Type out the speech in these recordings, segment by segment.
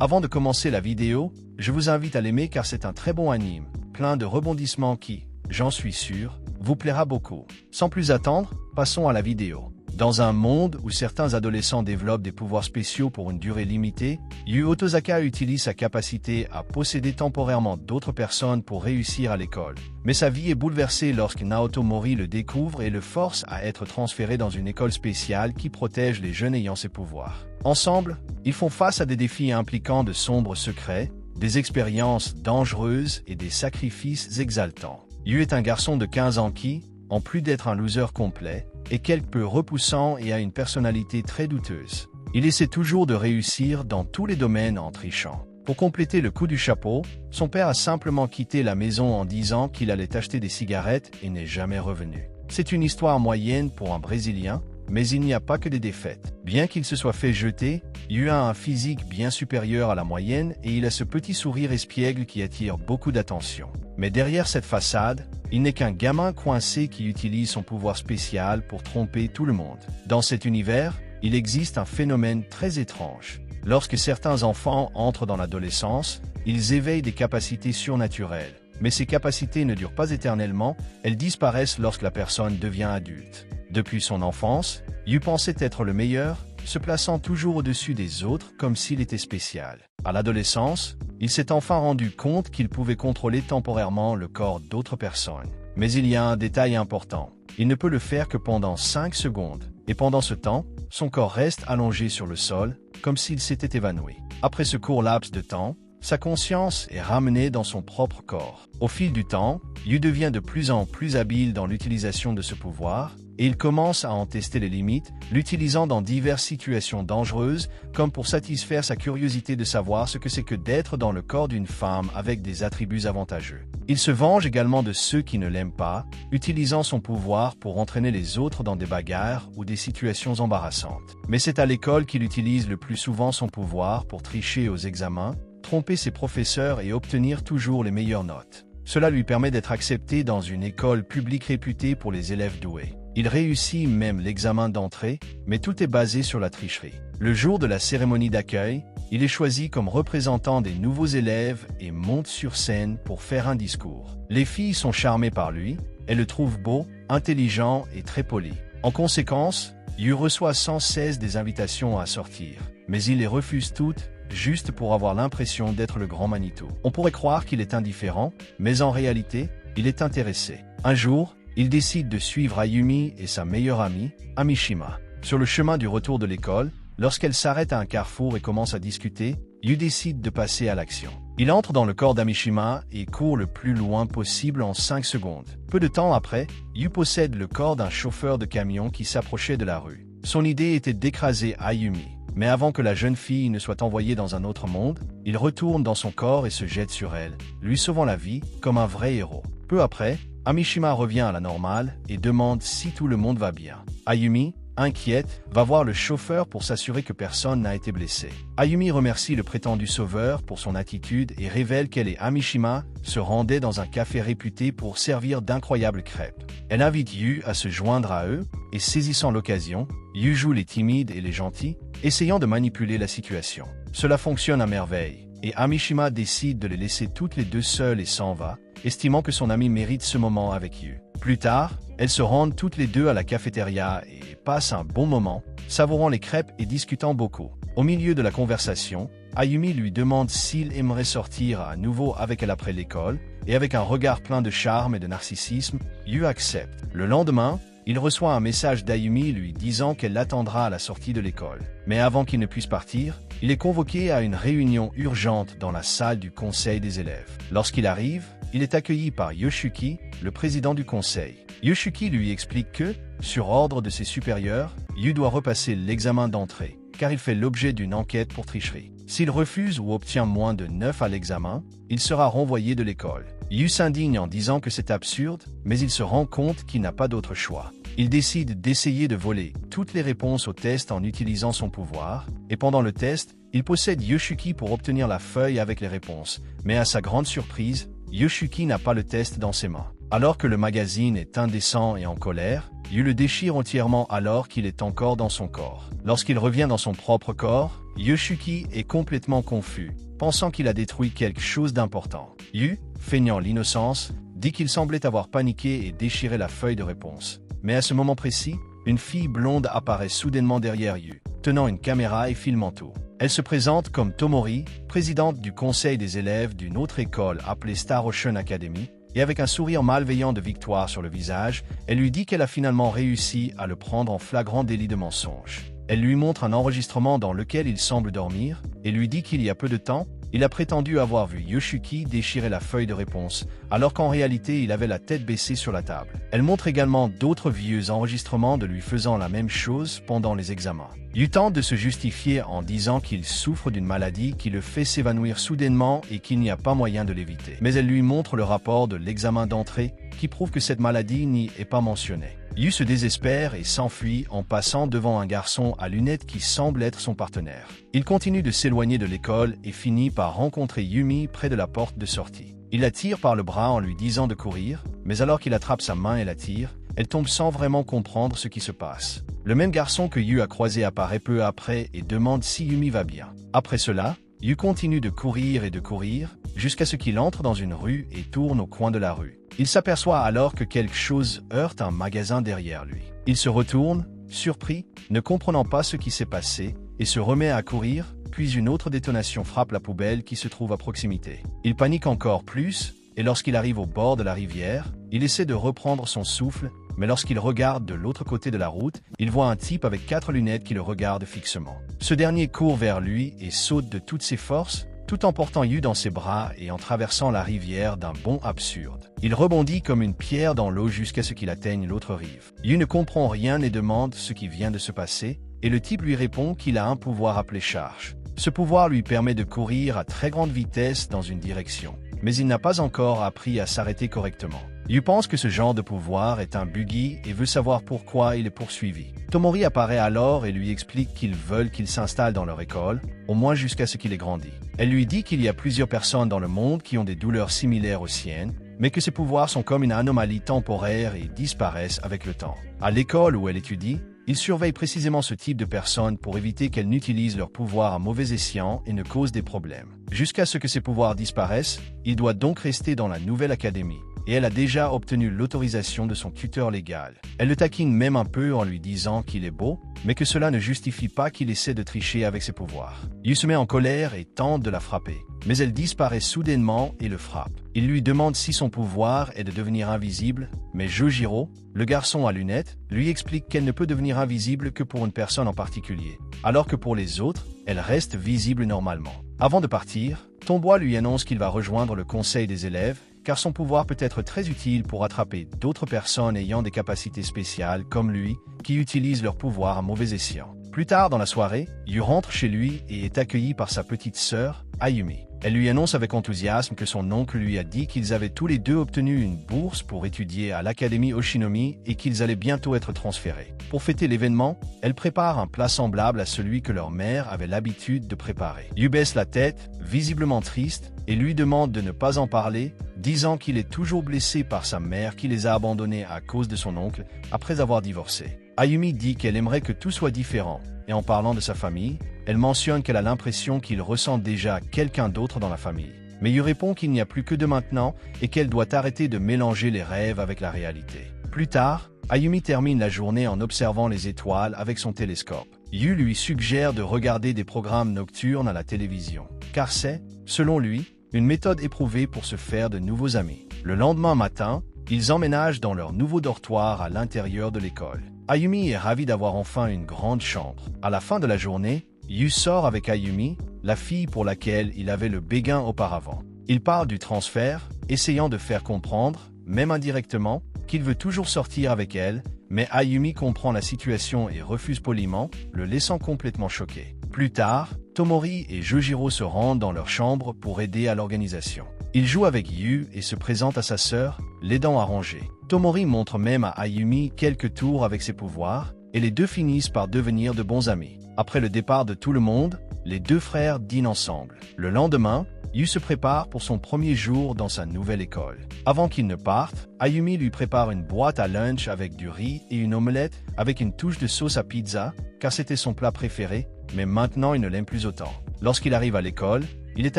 Avant de commencer la vidéo, je vous invite à l'aimer car c'est un très bon anime, plein de rebondissements qui, j'en suis sûr, vous plaira beaucoup. Sans plus attendre, passons à la vidéo. Dans un monde où certains adolescents développent des pouvoirs spéciaux pour une durée limitée, Yu Otozaka utilise sa capacité à posséder temporairement d'autres personnes pour réussir à l'école. Mais sa vie est bouleversée lorsque Naoto Mori le découvre et le force à être transféré dans une école spéciale qui protège les jeunes ayant ces pouvoirs. Ensemble, ils font face à des défis impliquant de sombres secrets, des expériences dangereuses et des sacrifices exaltants. Yu est un garçon de 15 ans qui, en plus d'être un loser complet, est quelque peu repoussant et a une personnalité très douteuse. Il essaie toujours de réussir dans tous les domaines en trichant. Pour compléter le coup du chapeau, son père a simplement quitté la maison en disant qu'il allait acheter des cigarettes et n'est jamais revenu. C'est une histoire moyenne pour un Brésilien, mais il n'y a pas que des défaites. Bien qu'il se soit fait jeter, Yu a un physique bien supérieur à la moyenne et il a ce petit sourire espiègle qui attire beaucoup d'attention. Mais derrière cette façade, il n'est qu'un gamin coincé qui utilise son pouvoir spécial pour tromper tout le monde. Dans cet univers, il existe un phénomène très étrange. Lorsque certains enfants entrent dans l'adolescence, ils éveillent des capacités surnaturelles. Mais ces capacités ne durent pas éternellement, elles disparaissent lorsque la personne devient adulte. Depuis son enfance, Yu pensait être le meilleur, se plaçant toujours au-dessus des autres comme s'il était spécial. À l'adolescence, il s'est enfin rendu compte qu'il pouvait contrôler temporairement le corps d'autres personnes. Mais il y a un détail important. Il ne peut le faire que pendant 5 secondes. Et pendant ce temps, son corps reste allongé sur le sol, comme s'il s'était évanoui. Après ce court laps de temps, sa conscience est ramenée dans son propre corps. Au fil du temps, Yu devient de plus en plus habile dans l'utilisation de ce pouvoir, et il commence à en tester les limites, l'utilisant dans diverses situations dangereuses, comme pour satisfaire sa curiosité de savoir ce que c'est que d'être dans le corps d'une femme avec des attributs avantageux. Il se venge également de ceux qui ne l'aiment pas, utilisant son pouvoir pour entraîner les autres dans des bagarres ou des situations embarrassantes. Mais c'est à l'école qu'il utilise le plus souvent son pouvoir pour tricher aux examens, tromper ses professeurs et obtenir toujours les meilleures notes. Cela lui permet d'être accepté dans une école publique réputée pour les élèves doués. Il réussit même l'examen d'entrée, mais tout est basé sur la tricherie. Le jour de la cérémonie d'accueil, il est choisi comme représentant des nouveaux élèves et monte sur scène pour faire un discours. Les filles sont charmées par lui, elles le trouvent beau, intelligent et très poli. En conséquence, Yu reçoit sans cesse des invitations à sortir, mais il les refuse toutes, juste pour avoir l'impression d'être le grand Manitou. On pourrait croire qu'il est indifférent, mais en réalité, il est intéressé. Un jour, il décide de suivre Ayumi et sa meilleure amie, Amishima. Sur le chemin du retour de l'école, lorsqu'elle s'arrête à un carrefour et commence à discuter, Yu décide de passer à l'action. Il entre dans le corps d'Amishima et court le plus loin possible en 5 secondes. Peu de temps après, Yu possède le corps d'un chauffeur de camion qui s'approchait de la rue. Son idée était d'écraser Ayumi. Mais avant que la jeune fille ne soit envoyée dans un autre monde, il retourne dans son corps et se jette sur elle, lui sauvant la vie comme un vrai héros. Peu après, Amishima revient à la normale et demande si tout le monde va bien. Ayumi, inquiète, va voir le chauffeur pour s'assurer que personne n'a été blessé. Ayumi remercie le prétendu sauveur pour son attitude et révèle qu'elle et Amishima se rendaient dans un café réputé pour servir d'incroyables crêpes. Elle invite Yu à se joindre à eux et saisissant l'occasion, Yu joue les timides et les gentils, essayant de manipuler la situation. Cela fonctionne à merveille, et Amishima décide de les laisser toutes les deux seules et s'en va, estimant que son ami mérite ce moment avec Yu. Plus tard, elles se rendent toutes les deux à la cafétéria et passent un bon moment, savourant les crêpes et discutant beaucoup. Au milieu de la conversation, Ayumi lui demande s'il aimerait sortir à nouveau avec elle après l'école, et avec un regard plein de charme et de narcissisme, Yu accepte. Le lendemain, il reçoit un message d'Ayumi lui disant qu'elle l'attendra à la sortie de l'école. Mais avant qu'il ne puisse partir, il est convoqué à une réunion urgente dans la salle du conseil des élèves. Lorsqu'il arrive, il est accueilli par Yoshiki, le président du conseil. Yoshiki lui explique que, sur ordre de ses supérieurs, Yu doit repasser l'examen d'entrée, car il fait l'objet d'une enquête pour tricherie. S'il refuse ou obtient moins de 9 à l'examen, il sera renvoyé de l'école. Yu s'indigne en disant que c'est absurde, mais il se rend compte qu'il n'a pas d'autre choix. Il décide d'essayer de voler toutes les réponses au test en utilisant son pouvoir, et pendant le test, il possède Yoshiki pour obtenir la feuille avec les réponses, mais à sa grande surprise, Yoshiki n'a pas le test dans ses mains. Alors que le magazine est indécent et en colère, Yu le déchire entièrement alors qu'il est encore dans son corps. Lorsqu'il revient dans son propre corps, Yoshiki est complètement confus, pensant qu'il a détruit quelque chose d'important. Yu, feignant l'innocence, dit qu'il semblait avoir paniqué et déchiré la feuille de réponse. Mais à ce moment précis, une fille blonde apparaît soudainement derrière Yu, tenant une caméra et filmant tout. Elle se présente comme Tomori, présidente du conseil des élèves d'une autre école appelée Star Ocean Academy, et avec un sourire malveillant de victoire sur le visage, elle lui dit qu'elle a finalement réussi à le prendre en flagrant délit de mensonge. Elle lui montre un enregistrement dans lequel il semble dormir, et lui dit qu'il y a peu de temps, il a prétendu avoir vu Yoshiki déchirer la feuille de réponse, alors qu'en réalité il avait la tête baissée sur la table. Elle montre également d'autres vieux enregistrements de lui faisant la même chose pendant les examens. Yu tente de se justifier en disant qu'il souffre d'une maladie qui le fait s'évanouir soudainement et qu'il n'y a pas moyen de l'éviter. Mais elle lui montre le rapport de l'examen d'entrée qui prouve que cette maladie n'y est pas mentionnée. Yu se désespère et s'enfuit en passant devant un garçon à lunettes qui semble être son partenaire. Il continue de s'éloigner de l'école et finit par rencontrer Yumi près de la porte de sortie. Il la tire par le bras en lui disant de courir, mais alors qu'il attrape sa main et la tire, elle tombe sans vraiment comprendre ce qui se passe. Le même garçon que Yu a croisé apparaît peu après et demande si Yumi va bien. Après cela, Yu continue de courir, jusqu'à ce qu'il entre dans une rue et tourne au coin de la rue. Il s'aperçoit alors que quelque chose heurte un magasin derrière lui. Il se retourne, surpris, ne comprenant pas ce qui s'est passé, et se remet à courir, puis une autre détonation frappe la poubelle qui se trouve à proximité. Il panique encore plus, et lorsqu'il arrive au bord de la rivière, il essaie de reprendre son souffle, mais lorsqu'il regarde de l'autre côté de la route, il voit un type avec 4 lunettes qui le regarde fixement. Ce dernier court vers lui et saute de toutes ses forces, tout en portant Yu dans ses bras et en traversant la rivière d'un bond absurde. Il rebondit comme une pierre dans l'eau jusqu'à ce qu'il atteigne l'autre rive. Yu ne comprend rien et demande ce qui vient de se passer, et le type lui répond qu'il a un pouvoir appelé charge. Ce pouvoir lui permet de courir à très grande vitesse dans une direction, mais il n'a pas encore appris à s'arrêter correctement. Yu pense que ce genre de pouvoir est un buggy et veut savoir pourquoi il est poursuivi. Tomori apparaît alors et lui explique qu'ils veulent qu'il s'installe dans leur école, au moins jusqu'à ce qu'il ait grandi. Elle lui dit qu'il y a plusieurs personnes dans le monde qui ont des douleurs similaires aux siennes, mais que ces pouvoirs sont comme une anomalie temporaire et disparaissent avec le temps. À l'école où elle étudie, il surveille précisément ce type de personnes pour éviter qu'elles n'utilisent leurs pouvoirs à mauvais escient et ne causent des problèmes. Jusqu'à ce que ces pouvoirs disparaissent, il doit donc rester dans la nouvelle académie, et elle a déjà obtenu l'autorisation de son tuteur légal. Elle le taquine même un peu en lui disant qu'il est beau, mais que cela ne justifie pas qu'il essaie de tricher avec ses pouvoirs. Yu se met en colère et tente de la frapper, mais elle disparaît soudainement et le frappe. Il lui demande si son pouvoir est de devenir invisible, mais Jojiro, le garçon à lunettes, lui explique qu'elle ne peut devenir invisible que pour une personne en particulier, alors que pour les autres, elle reste visible normalement. Avant de partir, Tombois lui annonce qu'il va rejoindre le conseil des élèves, car son pouvoir peut être très utile pour attraper d'autres personnes ayant des capacités spéciales comme lui, qui utilisent leur pouvoir à mauvais escient. Plus tard dans la soirée, Yu rentre chez lui et est accueilli par sa petite sœur, Ayumi. Elle lui annonce avec enthousiasme que son oncle lui a dit qu'ils avaient tous les deux obtenu une bourse pour étudier à l'Académie Oshinomi et qu'ils allaient bientôt être transférés. Pour fêter l'événement, elle prépare un plat semblable à celui que leur mère avait l'habitude de préparer. Yu baisse la tête, visiblement triste, et lui demande de ne pas en parler, disant qu'il est toujours blessé par sa mère qui les a abandonnés à cause de son oncle après avoir divorcé. Ayumi dit qu'elle aimerait que tout soit différent, et en parlant de sa famille, elle mentionne qu'elle a l'impression qu'il ressent déjà quelqu'un d'autre dans la famille. Mais Yu répond qu'il n'y a plus que de maintenant et qu'elle doit arrêter de mélanger les rêves avec la réalité. Plus tard, Ayumi termine la journée en observant les étoiles avec son télescope. Yu lui suggère de regarder des programmes nocturnes à la télévision, car c'est, selon lui, une méthode éprouvée pour se faire de nouveaux amis. Le lendemain matin, ils emménagent dans leur nouveau dortoir à l'intérieur de l'école. Ayumi est ravi d'avoir enfin une grande chambre. À la fin de la journée, Yu sort avec Ayumi, la fille pour laquelle il avait le béguin auparavant. Il parle du transfert, essayant de faire comprendre, même indirectement, qu'il veut toujours sortir avec elle, mais Ayumi comprend la situation et refuse poliment, le laissant complètement choqué. Plus tard, Tomori et Jojiro se rendent dans leur chambre pour aider à l'organisation. Il joue avec Yu et se présente à sa sœur, l'aidant à ranger. Tomori montre même à Ayumi quelques tours avec ses pouvoirs, et les deux finissent par devenir de bons amis. Après le départ de tout le monde, les deux frères dînent ensemble. Le lendemain, Yu se prépare pour son premier jour dans sa nouvelle école. Avant qu'il ne parte, Ayumi lui prépare une boîte à lunch avec du riz et une omelette avec une touche de sauce à pizza, car c'était son plat préféré, mais maintenant il ne l'aime plus autant. Lorsqu'il arrive à l'école, il est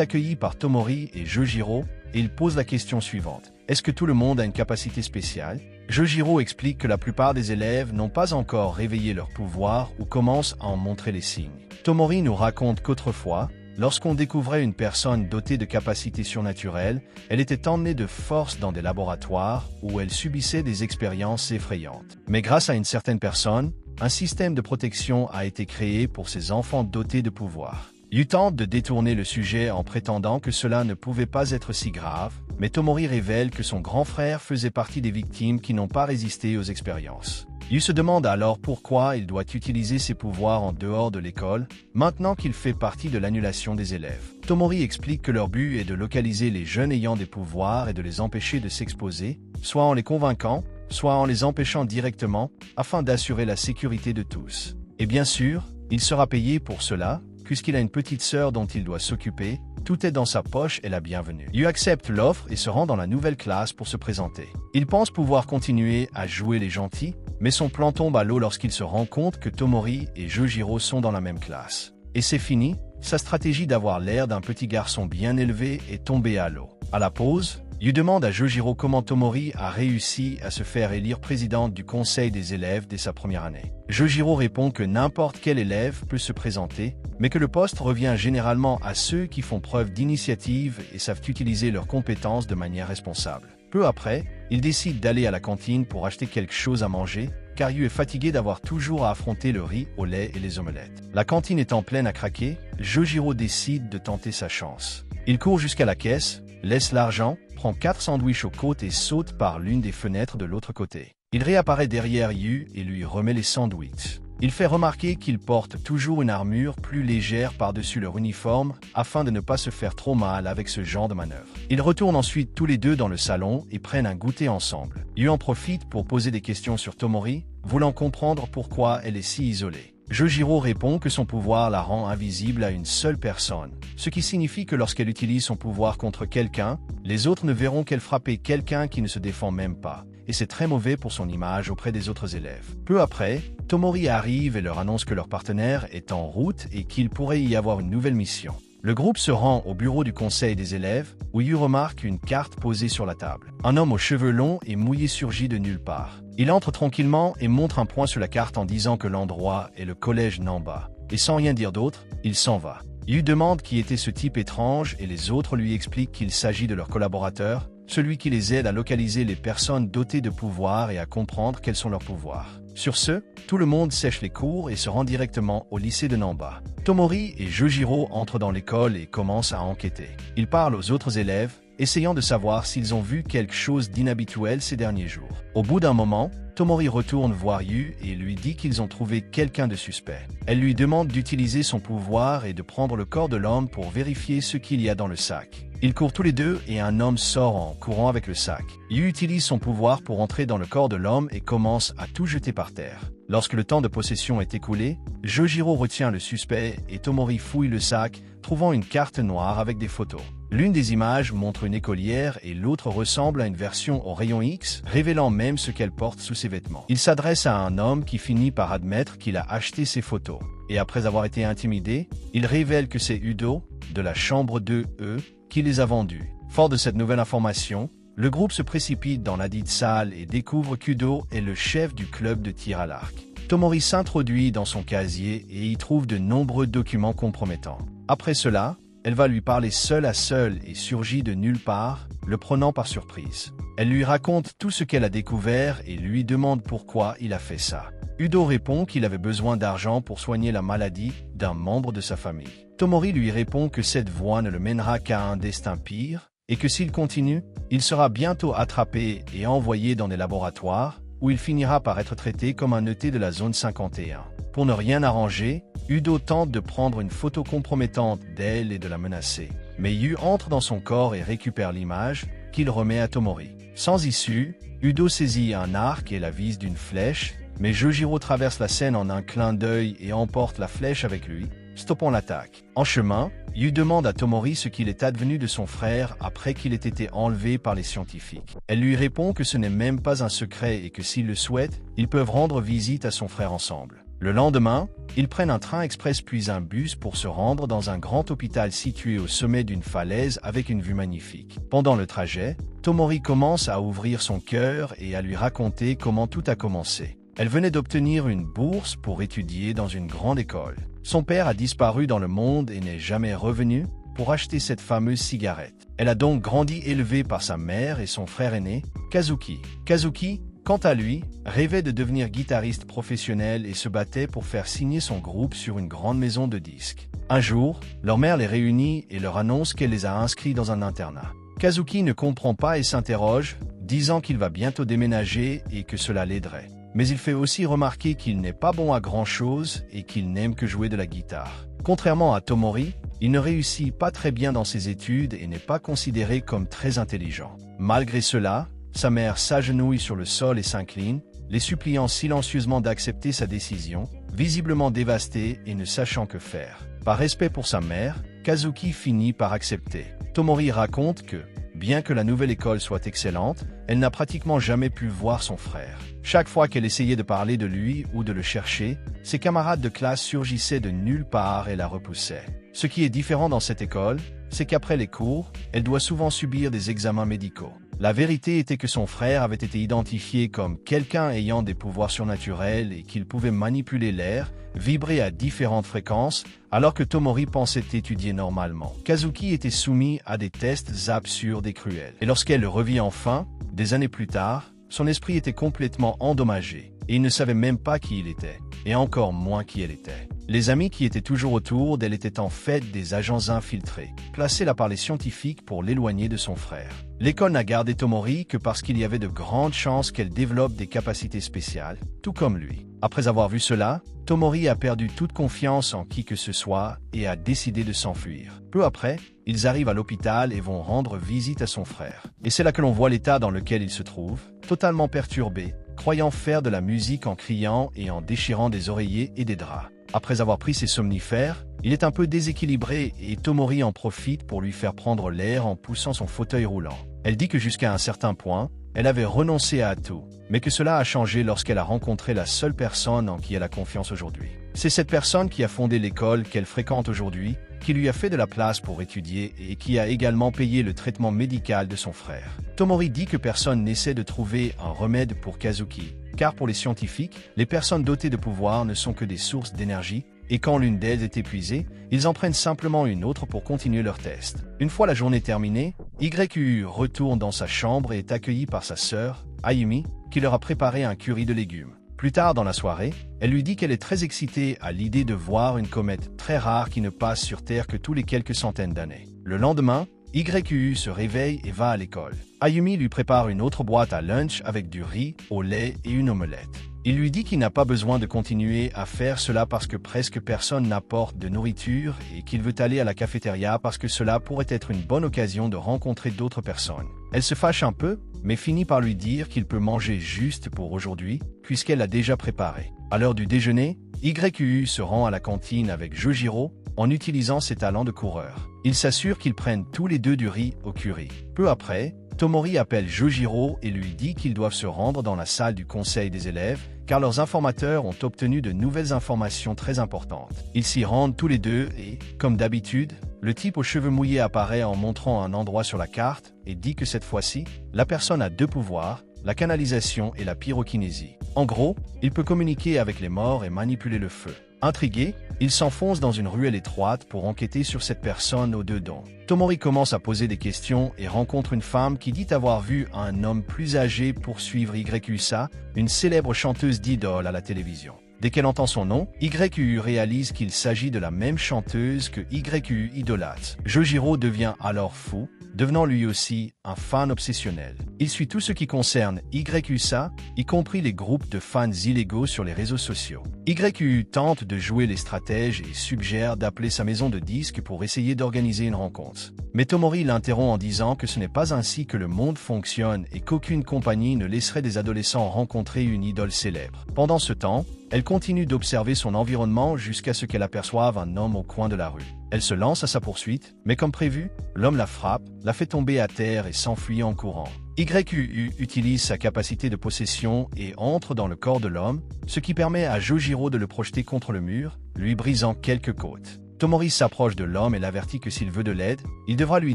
accueilli par Tomori et Jojiro, et il pose la question suivante. Est-ce que tout le monde a une capacité spéciale? Jojiro explique que la plupart des élèves n'ont pas encore réveillé leur pouvoir ou commencent à en montrer les signes. Tomori nous raconte qu'autrefois, lorsqu'on découvrait une personne dotée de capacités surnaturelles, elle était emmenée de force dans des laboratoires où elle subissait des expériences effrayantes. Mais grâce à une certaine personne, un système de protection a été créé pour ces enfants dotés de pouvoir. Yu tente de détourner le sujet en prétendant que cela ne pouvait pas être si grave, mais Tomori révèle que son grand frère faisait partie des victimes qui n'ont pas résisté aux expériences. Yu se demande alors pourquoi il doit utiliser ses pouvoirs en dehors de l'école, maintenant qu'il fait partie de l'annulation des élèves. Tomori explique que leur but est de localiser les jeunes ayant des pouvoirs et de les empêcher de s'exposer, soit en les convainquant, soit en les empêchant directement, afin d'assurer la sécurité de tous. Et bien sûr, il sera payé pour cela, puisqu'il a une petite sœur dont il doit s'occuper, tout est dans sa poche et la bienvenue. Yu accepte l'offre et se rend dans la nouvelle classe pour se présenter. Il pense pouvoir continuer à jouer les gentils, mais son plan tombe à l'eau lorsqu'il se rend compte que Tomori et Jojiro sont dans la même classe. Et c'est fini, sa stratégie d'avoir l'air d'un petit garçon bien élevé est tombée à l'eau. À la pause, Yu demande à Jojiro comment Tomori a réussi à se faire élire présidente du conseil des élèves dès sa première année. Jojiro répond que n'importe quel élève peut se présenter, mais que le poste revient généralement à ceux qui font preuve d'initiative et savent utiliser leurs compétences de manière responsable. Peu après, il décide d'aller à la cantine pour acheter quelque chose à manger, car Yu est fatigué d'avoir toujours à affronter le riz au lait et les omelettes. La cantine étant pleine à craquer, Jojiro décide de tenter sa chance. Il court jusqu'à la caisse, laisse l'argent, prend 4 sandwichs aux côtes et saute par l'une des fenêtres de l'autre côté. Il réapparaît derrière Yu et lui remet les sandwichs. Il fait remarquer qu'il porte toujours une armure plus légère par-dessus leur uniforme afin de ne pas se faire trop mal avec ce genre de manœuvre. Ils retournent ensuite tous les deux dans le salon et prennent un goûter ensemble. Yu en profite pour poser des questions sur Tomori, voulant comprendre pourquoi elle est si isolée. Jojiro répond que son pouvoir la rend invisible à une seule personne, ce qui signifie que lorsqu'elle utilise son pouvoir contre quelqu'un, les autres ne verront qu'elle frapper quelqu'un qui ne se défend même pas, et c'est très mauvais pour son image auprès des autres élèves. Peu après, Tomori arrive et leur annonce que leur partenaire est en route et qu'il pourrait y avoir une nouvelle mission. Le groupe se rend au bureau du conseil des élèves, où Yu remarque une carte posée sur la table. Un homme aux cheveux longs et mouillé surgit de nulle part. Il entre tranquillement et montre un point sur la carte en disant que l'endroit est le collège Namba. Et sans rien dire d'autre, il s'en va. Yu demande qui était ce type étrange et les autres lui expliquent qu'il s'agit de leur collaborateur, celui qui les aide à localiser les personnes dotées de pouvoir et à comprendre quels sont leurs pouvoirs. Sur ce, tout le monde sèche les cours et se rend directement au lycée de Namba. Tomori et Jojiro entrent dans l'école et commencent à enquêter. Ils parlent aux autres élèves, essayant de savoir s'ils ont vu quelque chose d'inhabituel ces derniers jours. Au bout d'un moment, Tomori retourne voir Yu et lui dit qu'ils ont trouvé quelqu'un de suspect. Elle lui demande d'utiliser son pouvoir et de prendre le corps de l'homme pour vérifier ce qu'il y a dans le sac. Ils courent tous les deux et un homme sort en courant avec le sac. Yu utilise son pouvoir pour entrer dans le corps de l'homme et commence à tout jeter par terre. Lorsque le temps de possession est écoulé, Jojiro retient le suspect et Tomori fouille le sac, trouvant une carte noire avec des photos. L'une des images montre une écolière et l'autre ressemble à une version au rayon X, révélant même ce qu'elle porte sous ses vêtements. Il s'adresse à un homme qui finit par admettre qu'il a acheté ces photos. Et après avoir été intimidé, il révèle que c'est Udo, de la chambre 2E, qui les a vendues. Fort de cette nouvelle information, le groupe se précipite dans ladite salle et découvre qu'Udo est le chef du club de tir à l'arc. Tomori s'introduit dans son casier et y trouve de nombreux documents compromettants. Après cela, elle va lui parler seule à seule et surgit de nulle part, le prenant par surprise. Elle lui raconte tout ce qu'elle a découvert et lui demande pourquoi il a fait ça. Udo répond qu'il avait besoin d'argent pour soigner la maladie d'un membre de sa famille. Tomori lui répond que cette voie ne le mènera qu'à un destin pire et que s'il continue, il sera bientôt attrapé et envoyé dans des laboratoires où il finira par être traité comme un ET de la zone 51. Pour ne rien arranger, Udo tente de prendre une photo compromettante d'elle et de la menacer. Mais Yu entre dans son corps et récupère l'image, qu'il remet à Tomori. Sans issue, Udo saisit un arc et la vise d'une flèche, mais Jojiro traverse la scène en un clin d'œil et emporte la flèche avec lui, stoppant l'attaque. En chemin, Yu demande à Tomori ce qu'il est advenu de son frère après qu'il ait été enlevé par les scientifiques. Elle lui répond que ce n'est même pas un secret et que s'ils le souhaitent, ils peuvent rendre visite à son frère ensemble. Le lendemain, ils prennent un train express puis un bus pour se rendre dans un grand hôpital situé au sommet d'une falaise avec une vue magnifique. Pendant le trajet, Tomori commence à ouvrir son cœur et à lui raconter comment tout a commencé. Elle venait d'obtenir une bourse pour étudier dans une grande école. Son père a disparu dans le monde et n'est jamais revenu pour acheter cette fameuse cigarette. Elle a donc grandi élevée par sa mère et son frère aîné, Kazuki. Kazuki, quant à lui, rêvait de devenir guitariste professionnel et se battait pour faire signer son groupe sur une grande maison de disques. Un jour, leur mère les réunit et leur annonce qu'elle les a inscrits dans un internat. Kazuki ne comprend pas et s'interroge, disant qu'il va bientôt déménager et que cela l'aiderait. Mais il fait aussi remarquer qu'il n'est pas bon à grand-chose et qu'il n'aime que jouer de la guitare. Contrairement à Tomori, il ne réussit pas très bien dans ses études et n'est pas considéré comme très intelligent. Malgré cela, sa mère s'agenouille sur le sol et s'incline, les suppliant silencieusement d'accepter sa décision, visiblement dévastée et ne sachant que faire. Par respect pour sa mère, Kazuki finit par accepter. Tomori raconte que, bien que la nouvelle école soit excellente, elle n'a pratiquement jamais pu voir son frère. Chaque fois qu'elle essayait de parler de lui ou de le chercher, ses camarades de classe surgissaient de nulle part et la repoussaient. Ce qui est différent dans cette école, c'est qu'après les cours, elle doit souvent subir des examens médicaux. La vérité était que son frère avait été identifié comme quelqu'un ayant des pouvoirs surnaturels et qu'il pouvait manipuler l'air, vibrer à différentes fréquences, alors que Tomori pensait étudier normalement. Kazuki était soumis à des tests absurdes et cruels. Et lorsqu'elle le revit enfin, des années plus tard, son esprit était complètement endommagé, et il ne savait même pas qui il était, et encore moins qui elle était. Les amis qui étaient toujours autour d'elle étaient en fait des agents infiltrés, placés là par les scientifiques pour l'éloigner de son frère. L'école n'a gardé Tomori que parce qu'il y avait de grandes chances qu'elle développe des capacités spéciales, tout comme lui. Après avoir vu cela, Tomori a perdu toute confiance en qui que ce soit et a décidé de s'enfuir. Peu après, ils arrivent à l'hôpital et vont rendre visite à son frère. Et c'est là que l'on voit l'état dans lequel il se trouve, totalement perturbé, croyant faire de la musique en criant et en déchirant des oreillers et des draps. Après avoir pris ses somnifères, il est un peu déséquilibré et Tomori en profite pour lui faire prendre l'air en poussant son fauteuil roulant. Elle dit que jusqu'à un certain point, elle avait renoncé à tout, mais que cela a changé lorsqu'elle a rencontré la seule personne en qui elle a confiance aujourd'hui. C'est cette personne qui a fondé l'école qu'elle fréquente aujourd'hui, qui lui a fait de la place pour étudier et qui a également payé le traitement médical de son frère. Tomori dit que personne n'essaie de trouver un remède pour Kazuki, car pour les scientifiques, les personnes dotées de pouvoir ne sont que des sources d'énergie, et quand l'une d'elles est épuisée, ils en prennent simplement une autre pour continuer leur test. Une fois la journée terminée, YU retourne dans sa chambre et est accueilli par sa sœur, Ayumi, qui leur a préparé un curry de légumes. Plus tard dans la soirée, elle lui dit qu'elle est très excitée à l'idée de voir une comète très rare qui ne passe sur Terre que tous les quelques centaines d'années. Le lendemain, YU se réveille et va à l'école. Ayumi lui prépare une autre boîte à lunch avec du riz, au lait et une omelette. Il lui dit qu'il n'a pas besoin de continuer à faire cela parce que presque personne n'apporte de nourriture et qu'il veut aller à la cafétéria parce que cela pourrait être une bonne occasion de rencontrer d'autres personnes. Elle se fâche un peu, mais finit par lui dire qu'il peut manger juste pour aujourd'hui, puisqu'elle l'a déjà préparé. À l'heure du déjeuner, YU se rend à la cantine avec Jojiro en utilisant ses talents de coureur. Ils s'assurent qu'ils prennent tous les deux du riz au curry. Peu après, Tomori appelle Jojiro et lui dit qu'ils doivent se rendre dans la salle du conseil des élèves, car leurs informateurs ont obtenu de nouvelles informations très importantes. Ils s'y rendent tous les deux et, comme d'habitude, le type aux cheveux mouillés apparaît en montrant un endroit sur la carte et dit que cette fois-ci, la personne a deux pouvoirs, la canalisation et la pyrokinésie. En gros, il peut communiquer avec les morts et manipuler le feu. Intrigué, il s'enfonce dans une ruelle étroite pour enquêter sur cette personne aux deux dents. Tomori commence à poser des questions et rencontre une femme qui dit avoir vu un homme plus âgé poursuivre YUSA, une célèbre chanteuse d'idole à la télévision. Dès qu'elle entend son nom, YU réalise qu'il s'agit de la même chanteuse que YU idolâtre. Jojiro devient alors fou, devenant lui aussi un fan obsessionnel. Il suit tout ce qui concerne YUSA, y compris les groupes de fans illégaux sur les réseaux sociaux. YU tente de jouer les stratèges et suggère d'appeler sa maison de disques pour essayer d'organiser une rencontre. Mais Tomori l'interrompt en disant que ce n'est pas ainsi que le monde fonctionne et qu'aucune compagnie ne laisserait des adolescents rencontrer une idole célèbre. Pendant ce temps, elle continue d'observer son environnement jusqu'à ce qu'elle aperçoive un homme au coin de la rue. Elle se lance à sa poursuite, mais comme prévu, l'homme la frappe, la fait tomber à terre et s'enfuit en courant. YU utilise sa capacité de possession et entre dans le corps de l'homme, ce qui permet à Jojiro de le projeter contre le mur, lui brisant quelques côtes. Tomori s'approche de l'homme et l'avertit que s'il veut de l'aide, il devra lui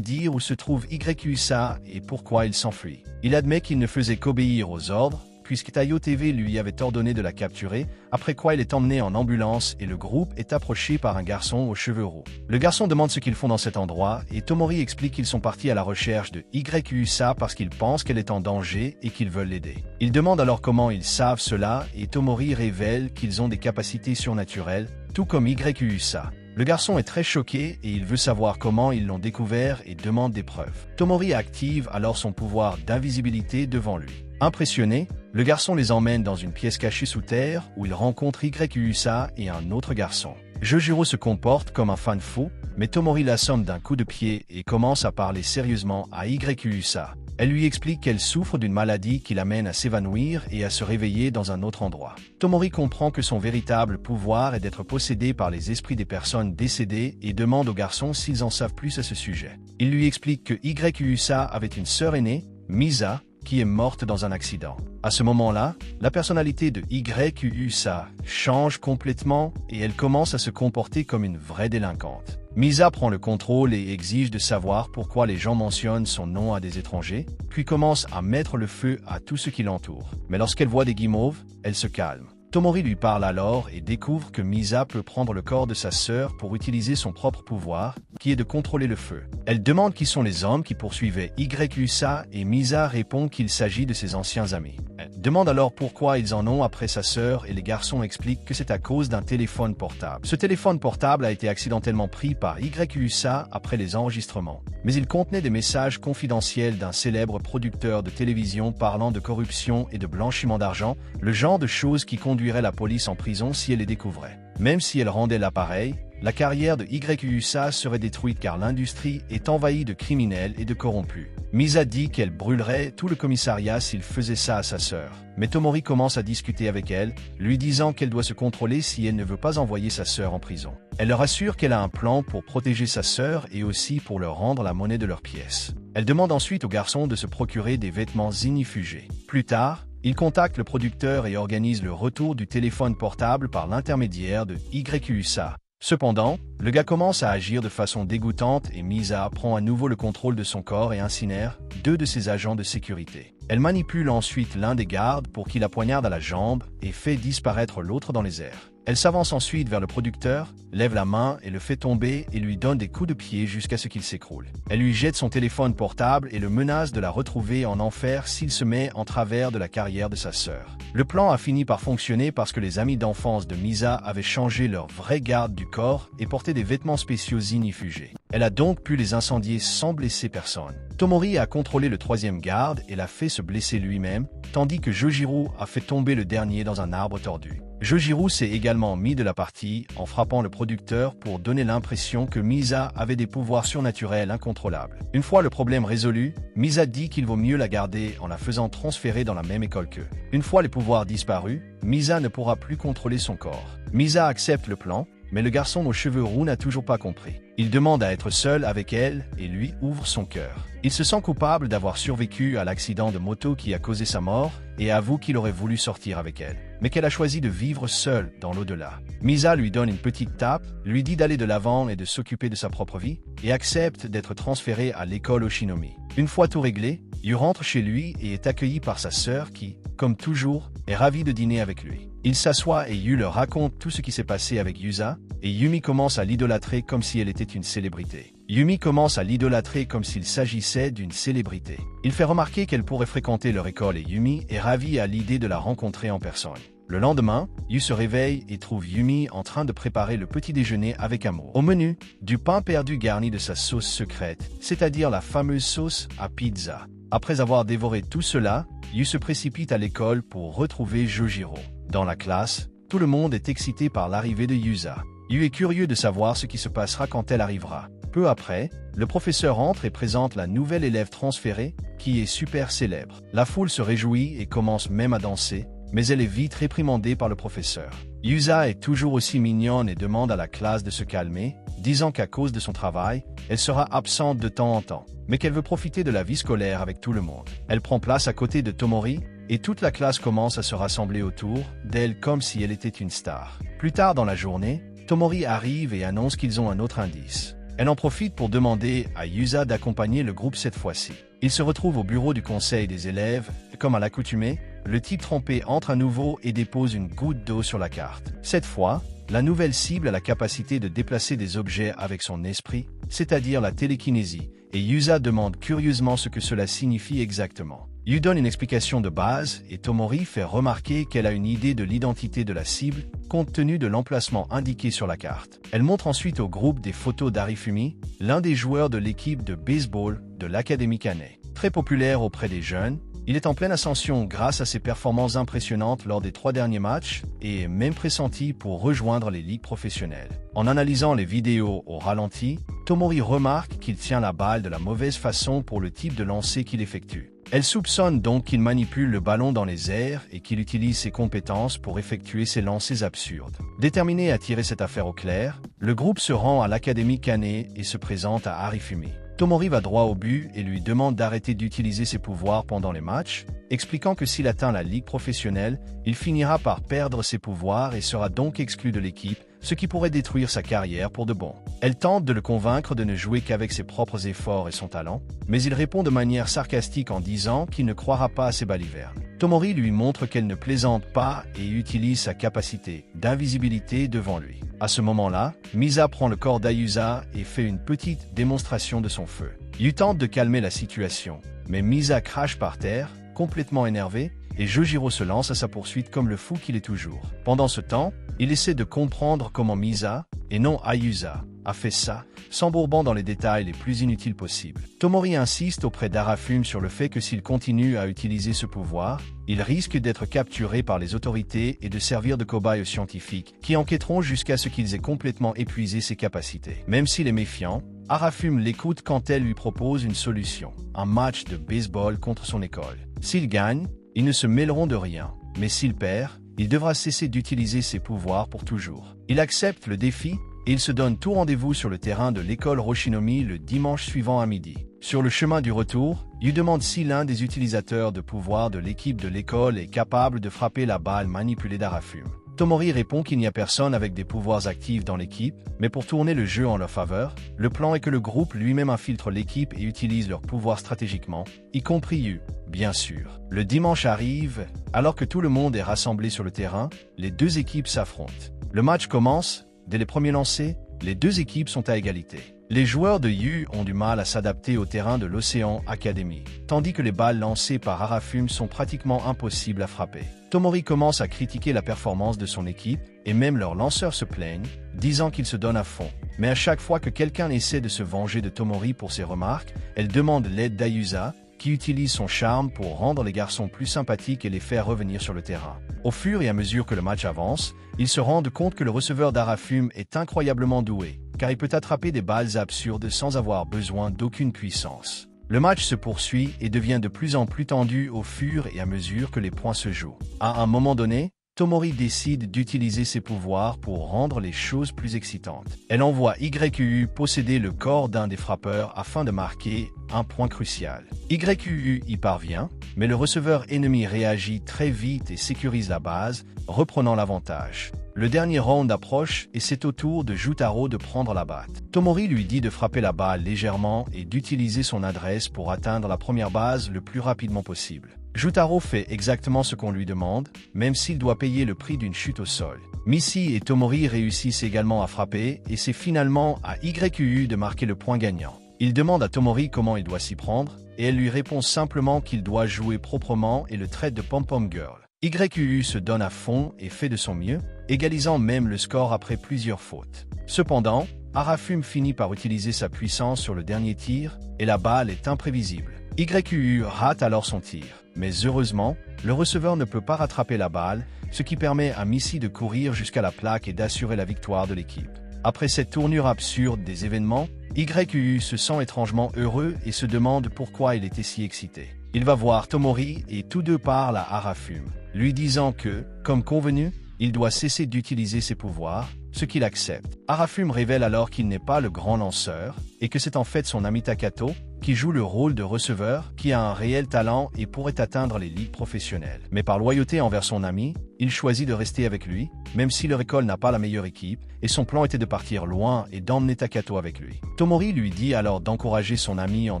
dire où se trouve YUSA et pourquoi il s'enfuit. Il admet qu'il ne faisait qu'obéir aux ordres, puisque Taiyo TV lui avait ordonné de la capturer, après quoi il est emmené en ambulance et le groupe est approché par un garçon aux cheveux roux. Le garçon demande ce qu'ils font dans cet endroit et Tomori explique qu'ils sont partis à la recherche de YUSA parce qu'ils pensent qu'elle est en danger et qu'ils veulent l'aider. Il demande alors comment ils savent cela et Tomori révèle qu'ils ont des capacités surnaturelles, tout comme YUSA. Le garçon est très choqué et il veut savoir comment ils l'ont découvert et demande des preuves. Tomori active alors son pouvoir d'invisibilité devant lui. Impressionné, le garçon les emmène dans une pièce cachée sous terre où il rencontre YUSA et un autre garçon. Jojiro se comporte comme un fan fou, mais Tomori l'assomme d'un coup de pied et commence à parler sérieusement à YUSA. Elle lui explique qu'elle souffre d'une maladie qui l'amène à s'évanouir et à se réveiller dans un autre endroit. Tomori comprend que son véritable pouvoir est d'être possédé par les esprits des personnes décédées et demande aux garçons s'ils en savent plus à ce sujet. Il lui explique que YUSA avait une sœur aînée, Misa, qui est morte dans un accident. À ce moment-là, la personnalité de YUSA change complètement et elle commence à se comporter comme une vraie délinquante. Misa prend le contrôle et exige de savoir pourquoi les gens mentionnent son nom à des étrangers, puis commence à mettre le feu à tout ce qui l'entoure. Mais lorsqu'elle voit des guimauves, elle se calme. Tomori lui parle alors et découvre que Misa peut prendre le corps de sa sœur pour utiliser son propre pouvoir, qui est de contrôler le feu. Elle demande qui sont les hommes qui poursuivaient YUSA et Misa répond qu'il s'agit de ses anciens amis. Elle demande alors pourquoi ils en ont après sa sœur et les garçons expliquent que c'est à cause d'un téléphone portable. Ce téléphone portable a été accidentellement pris par YUSA après les enregistrements, mais il contenait des messages confidentiels d'un célèbre producteur de télévision parlant de corruption et de blanchiment d'argent, le genre de choses qui conduirait la police en prison si elle les découvrait. Même si elle rendait l'appareil, la carrière de YUSA serait détruite car l'industrie est envahie de criminels et de corrompus. Misa dit qu'elle brûlerait tout le commissariat s'il faisait ça à sa sœur. Mais Tomori commence à discuter avec elle, lui disant qu'elle doit se contrôler si elle ne veut pas envoyer sa sœur en prison. Elle leur assure qu'elle a un plan pour protéger sa sœur et aussi pour leur rendre la monnaie de leurs pièces. Elle demande ensuite au garçon de se procurer des vêtements ignifugés. Plus tard, il contacte le producteur et organise le retour du téléphone portable par l'intermédiaire de YUSA. Cependant, le gars commence à agir de façon dégoûtante et Misa prend à nouveau le contrôle de son corps et incinère 2 de ses agents de sécurité. Elle manipule ensuite l'un des gardes pour qu'il la poignarde à la jambe et fait disparaître l'autre dans les airs. Elle s'avance ensuite vers le producteur, lève la main et le fait tomber et lui donne des coups de pied jusqu'à ce qu'il s'écroule. Elle lui jette son téléphone portable et le menace de la retrouver en enfer s'il se met en travers de la carrière de sa sœur. Le plan a fini par fonctionner parce que les amis d'enfance de Misa avaient changé leur vrai garde du corps et porté des vêtements spéciaux ignifugés. Elle a donc pu les incendier sans blesser personne. Tomori a contrôlé le 3e garde et l'a fait se blesser lui-même, tandis que Jojiro a fait tomber le dernier dans un arbre tordu. Jojiro s'est également mis de la partie en frappant le producteur pour donner l'impression que Misa avait des pouvoirs surnaturels incontrôlables. Une fois le problème résolu, Misa dit qu'il vaut mieux la garder en la faisant transférer dans la même école qu'eux. Une fois les pouvoirs disparus, Misa ne pourra plus contrôler son corps. Misa accepte le plan, mais le garçon aux cheveux roux n'a toujours pas compris. Il demande à être seul avec elle et lui ouvre son cœur. Il se sent coupable d'avoir survécu à l'accident de moto qui a causé sa mort et avoue qu'il aurait voulu sortir avec elle, mais qu'elle a choisi de vivre seule dans l'au-delà. Misa lui donne une petite tape, lui dit d'aller de l'avant et de s'occuper de sa propre vie, et accepte d'être transféré à l'école Oshinomi. Une fois tout réglé, Yu rentre chez lui et est accueilli par sa sœur qui, comme toujours, est ravie de dîner avec lui. Il s'assoit et Yu leur raconte tout ce qui s'est passé avec Yusa, et Yumi commence à l'idolâtrer comme si elle était une célébrité. Yumi commence à l'idolâtrer comme s'il s'agissait d'une célébrité. Il fait remarquer qu'elle pourrait fréquenter leur école et Yumi est ravie à l'idée de la rencontrer en personne. Le lendemain, Yu se réveille et trouve Yumi en train de préparer le petit déjeuner avec amour. Au menu, du pain perdu garni de sa sauce secrète, c'est-à-dire la fameuse sauce à pizza. Après avoir dévoré tout cela, Yu se précipite à l'école pour retrouver Jojiro. Dans la classe, tout le monde est excité par l'arrivée de Yusa. Yu est curieux de savoir ce qui se passera quand elle arrivera. Peu après, le professeur entre et présente la nouvelle élève transférée, qui est super célèbre. La foule se réjouit et commence même à danser, mais elle est vite réprimandée par le professeur. Yusa est toujours aussi mignonne et demande à la classe de se calmer, disant qu'à cause de son travail, elle sera absente de temps en temps, mais qu'elle veut profiter de la vie scolaire avec tout le monde. Elle prend place à côté de Tomori, et toute la classe commence à se rassembler autour d'elle comme si elle était une star. Plus tard dans la journée, Tomori arrive et annonce qu'ils ont un autre indice. Elle en profite pour demander à Yusa d'accompagner le groupe cette fois-ci. Il se retrouve au bureau du conseil des élèves, et comme à l'accoutumée, le type trompé entre à nouveau et dépose une goutte d'eau sur la carte. Cette fois, la nouvelle cible a la capacité de déplacer des objets avec son esprit, c'est-à-dire la télékinésie, et Yusa demande curieusement ce que cela signifie exactement. Yu donne une explication de base et Tomori fait remarquer qu'elle a une idée de l'identité de la cible, compte tenu de l'emplacement indiqué sur la carte. Elle montre ensuite au groupe des photos d'Arifumi, l'un des joueurs de l'équipe de baseball de l'Académie Kane. Très populaire auprès des jeunes, il est en pleine ascension grâce à ses performances impressionnantes lors des 3 derniers matchs et est même pressenti pour rejoindre les ligues professionnelles. En analysant les vidéos au ralenti, Tomori remarque qu'il tient la balle de la mauvaise façon pour le type de lancer qu'il effectue. Elle soupçonne donc qu'il manipule le ballon dans les airs et qu'il utilise ses compétences pour effectuer ses lancers absurdes. Déterminé à tirer cette affaire au clair, le groupe se rend à l'Académie Kane et se présente à Arifumi. Tomori va droit au but et lui demande d'arrêter d'utiliser ses pouvoirs pendant les matchs, expliquant que s'il atteint la ligue professionnelle, il finira par perdre ses pouvoirs et sera donc exclu de l'équipe, ce qui pourrait détruire sa carrière pour de bon. Elle tente de le convaincre de ne jouer qu'avec ses propres efforts et son talent, mais il répond de manière sarcastique en disant qu'il ne croira pas à ses balivernes. Tomori lui montre qu'elle ne plaisante pas et utilise sa capacité d'invisibilité devant lui. À ce moment-là, Misa prend le corps d'Ayusa et fait une petite démonstration de son feu. Yu tente de calmer la situation, mais Misa crache par terre, complètement énervé, et Jojiro se lance à sa poursuite comme le fou qu'il est toujours. Pendant ce temps, il essaie de comprendre comment Misa, et non Ayusa, a fait ça, s'embourbant dans les détails les plus inutiles possibles. Tomori insiste auprès d'Arafumi sur le fait que s'il continue à utiliser ce pouvoir, il risque d'être capturé par les autorités et de servir de cobaye aux scientifiques, qui enquêteront jusqu'à ce qu'ils aient complètement épuisé ses capacités. Même s'il est méfiant, Arafumi l'écoute quand elle lui propose une solution, un match de baseball contre son école. S'il gagne, ils ne se mêleront de rien, mais s'il perd, il devra cesser d'utiliser ses pouvoirs pour toujours. Il accepte le défi et il se donne tout rendez-vous sur le terrain de l'école Roshinomi le dimanche suivant à midi. Sur le chemin du retour, il demande si l'un des utilisateurs de pouvoir de l'équipe de l'école est capable de frapper la balle manipulée d'Arafumi. Tomori répond qu'il n'y a personne avec des pouvoirs actifs dans l'équipe, mais pour tourner le jeu en leur faveur, le plan est que le groupe lui-même infiltre l'équipe et utilise leurs pouvoirs stratégiquement, y compris Yu, bien sûr. Le dimanche arrive, alors que tout le monde est rassemblé sur le terrain, les deux équipes s'affrontent. Le match commence, dès les premiers lancers, les deux équipes sont à égalité. Les joueurs de Yu ont du mal à s'adapter au terrain de l'Océan Academy, tandis que les balles lancées par Arafumi sont pratiquement impossibles à frapper. Tomori commence à critiquer la performance de son équipe, et même leurs lanceurs se plaignent, disant qu'ils se donnent à fond. Mais à chaque fois que quelqu'un essaie de se venger de Tomori pour ses remarques, elle demande l'aide d'Ayusa, qui utilise son charme pour rendre les garçons plus sympathiques et les faire revenir sur le terrain. Au fur et à mesure que le match avance, ils se rendent compte que le receveur d'Arafumi est incroyablement doué, car il peut attraper des balles absurdes sans avoir besoin d'aucune puissance. Le match se poursuit et devient de plus en plus tendu au fur et à mesure que les points se jouent. À un moment donné, Tomori décide d'utiliser ses pouvoirs pour rendre les choses plus excitantes. Elle envoie YU posséder le corps d'un des frappeurs afin de marquer un point crucial. YU y parvient, mais le receveur ennemi réagit très vite et sécurise la base, reprenant l'avantage. Le dernier round approche et c'est au tour de Jutaro de prendre la batte. Tomori lui dit de frapper la balle légèrement et d'utiliser son adresse pour atteindre la première base le plus rapidement possible. Jutaro fait exactement ce qu'on lui demande, même s'il doit payer le prix d'une chute au sol. Missy et Tomori réussissent également à frapper et c'est finalement à YU de marquer le point gagnant. Il demande à Tomori comment il doit s'y prendre et elle lui répond simplement qu'il doit jouer proprement et le traite de pom-pom girl. YU se donne à fond et fait de son mieux, égalisant même le score après plusieurs fautes. Cependant, Arafumi finit par utiliser sa puissance sur le dernier tir et la balle est imprévisible. YUU rate alors son tir. Mais heureusement, le receveur ne peut pas rattraper la balle, ce qui permet à Missy de courir jusqu'à la plaque et d'assurer la victoire de l'équipe. Après cette tournure absurde des événements, YUU se sent étrangement heureux et se demande pourquoi il était si excité. Il va voir Tomori et tous deux parlent à Arafumi, lui disant que, comme convenu, il doit cesser d'utiliser ses pouvoirs, ce qu'il accepte. Arafumi révèle alors qu'il n'est pas le grand lanceur et que c'est en fait son ami Takato qui joue le rôle de receveur, qui a un réel talent et pourrait atteindre les ligues professionnelles. Mais par loyauté envers son ami, il choisit de rester avec lui, même si leur école n'a pas la meilleure équipe, et son plan était de partir loin et d'emmener Takato avec lui. Tomori lui dit alors d'encourager son ami en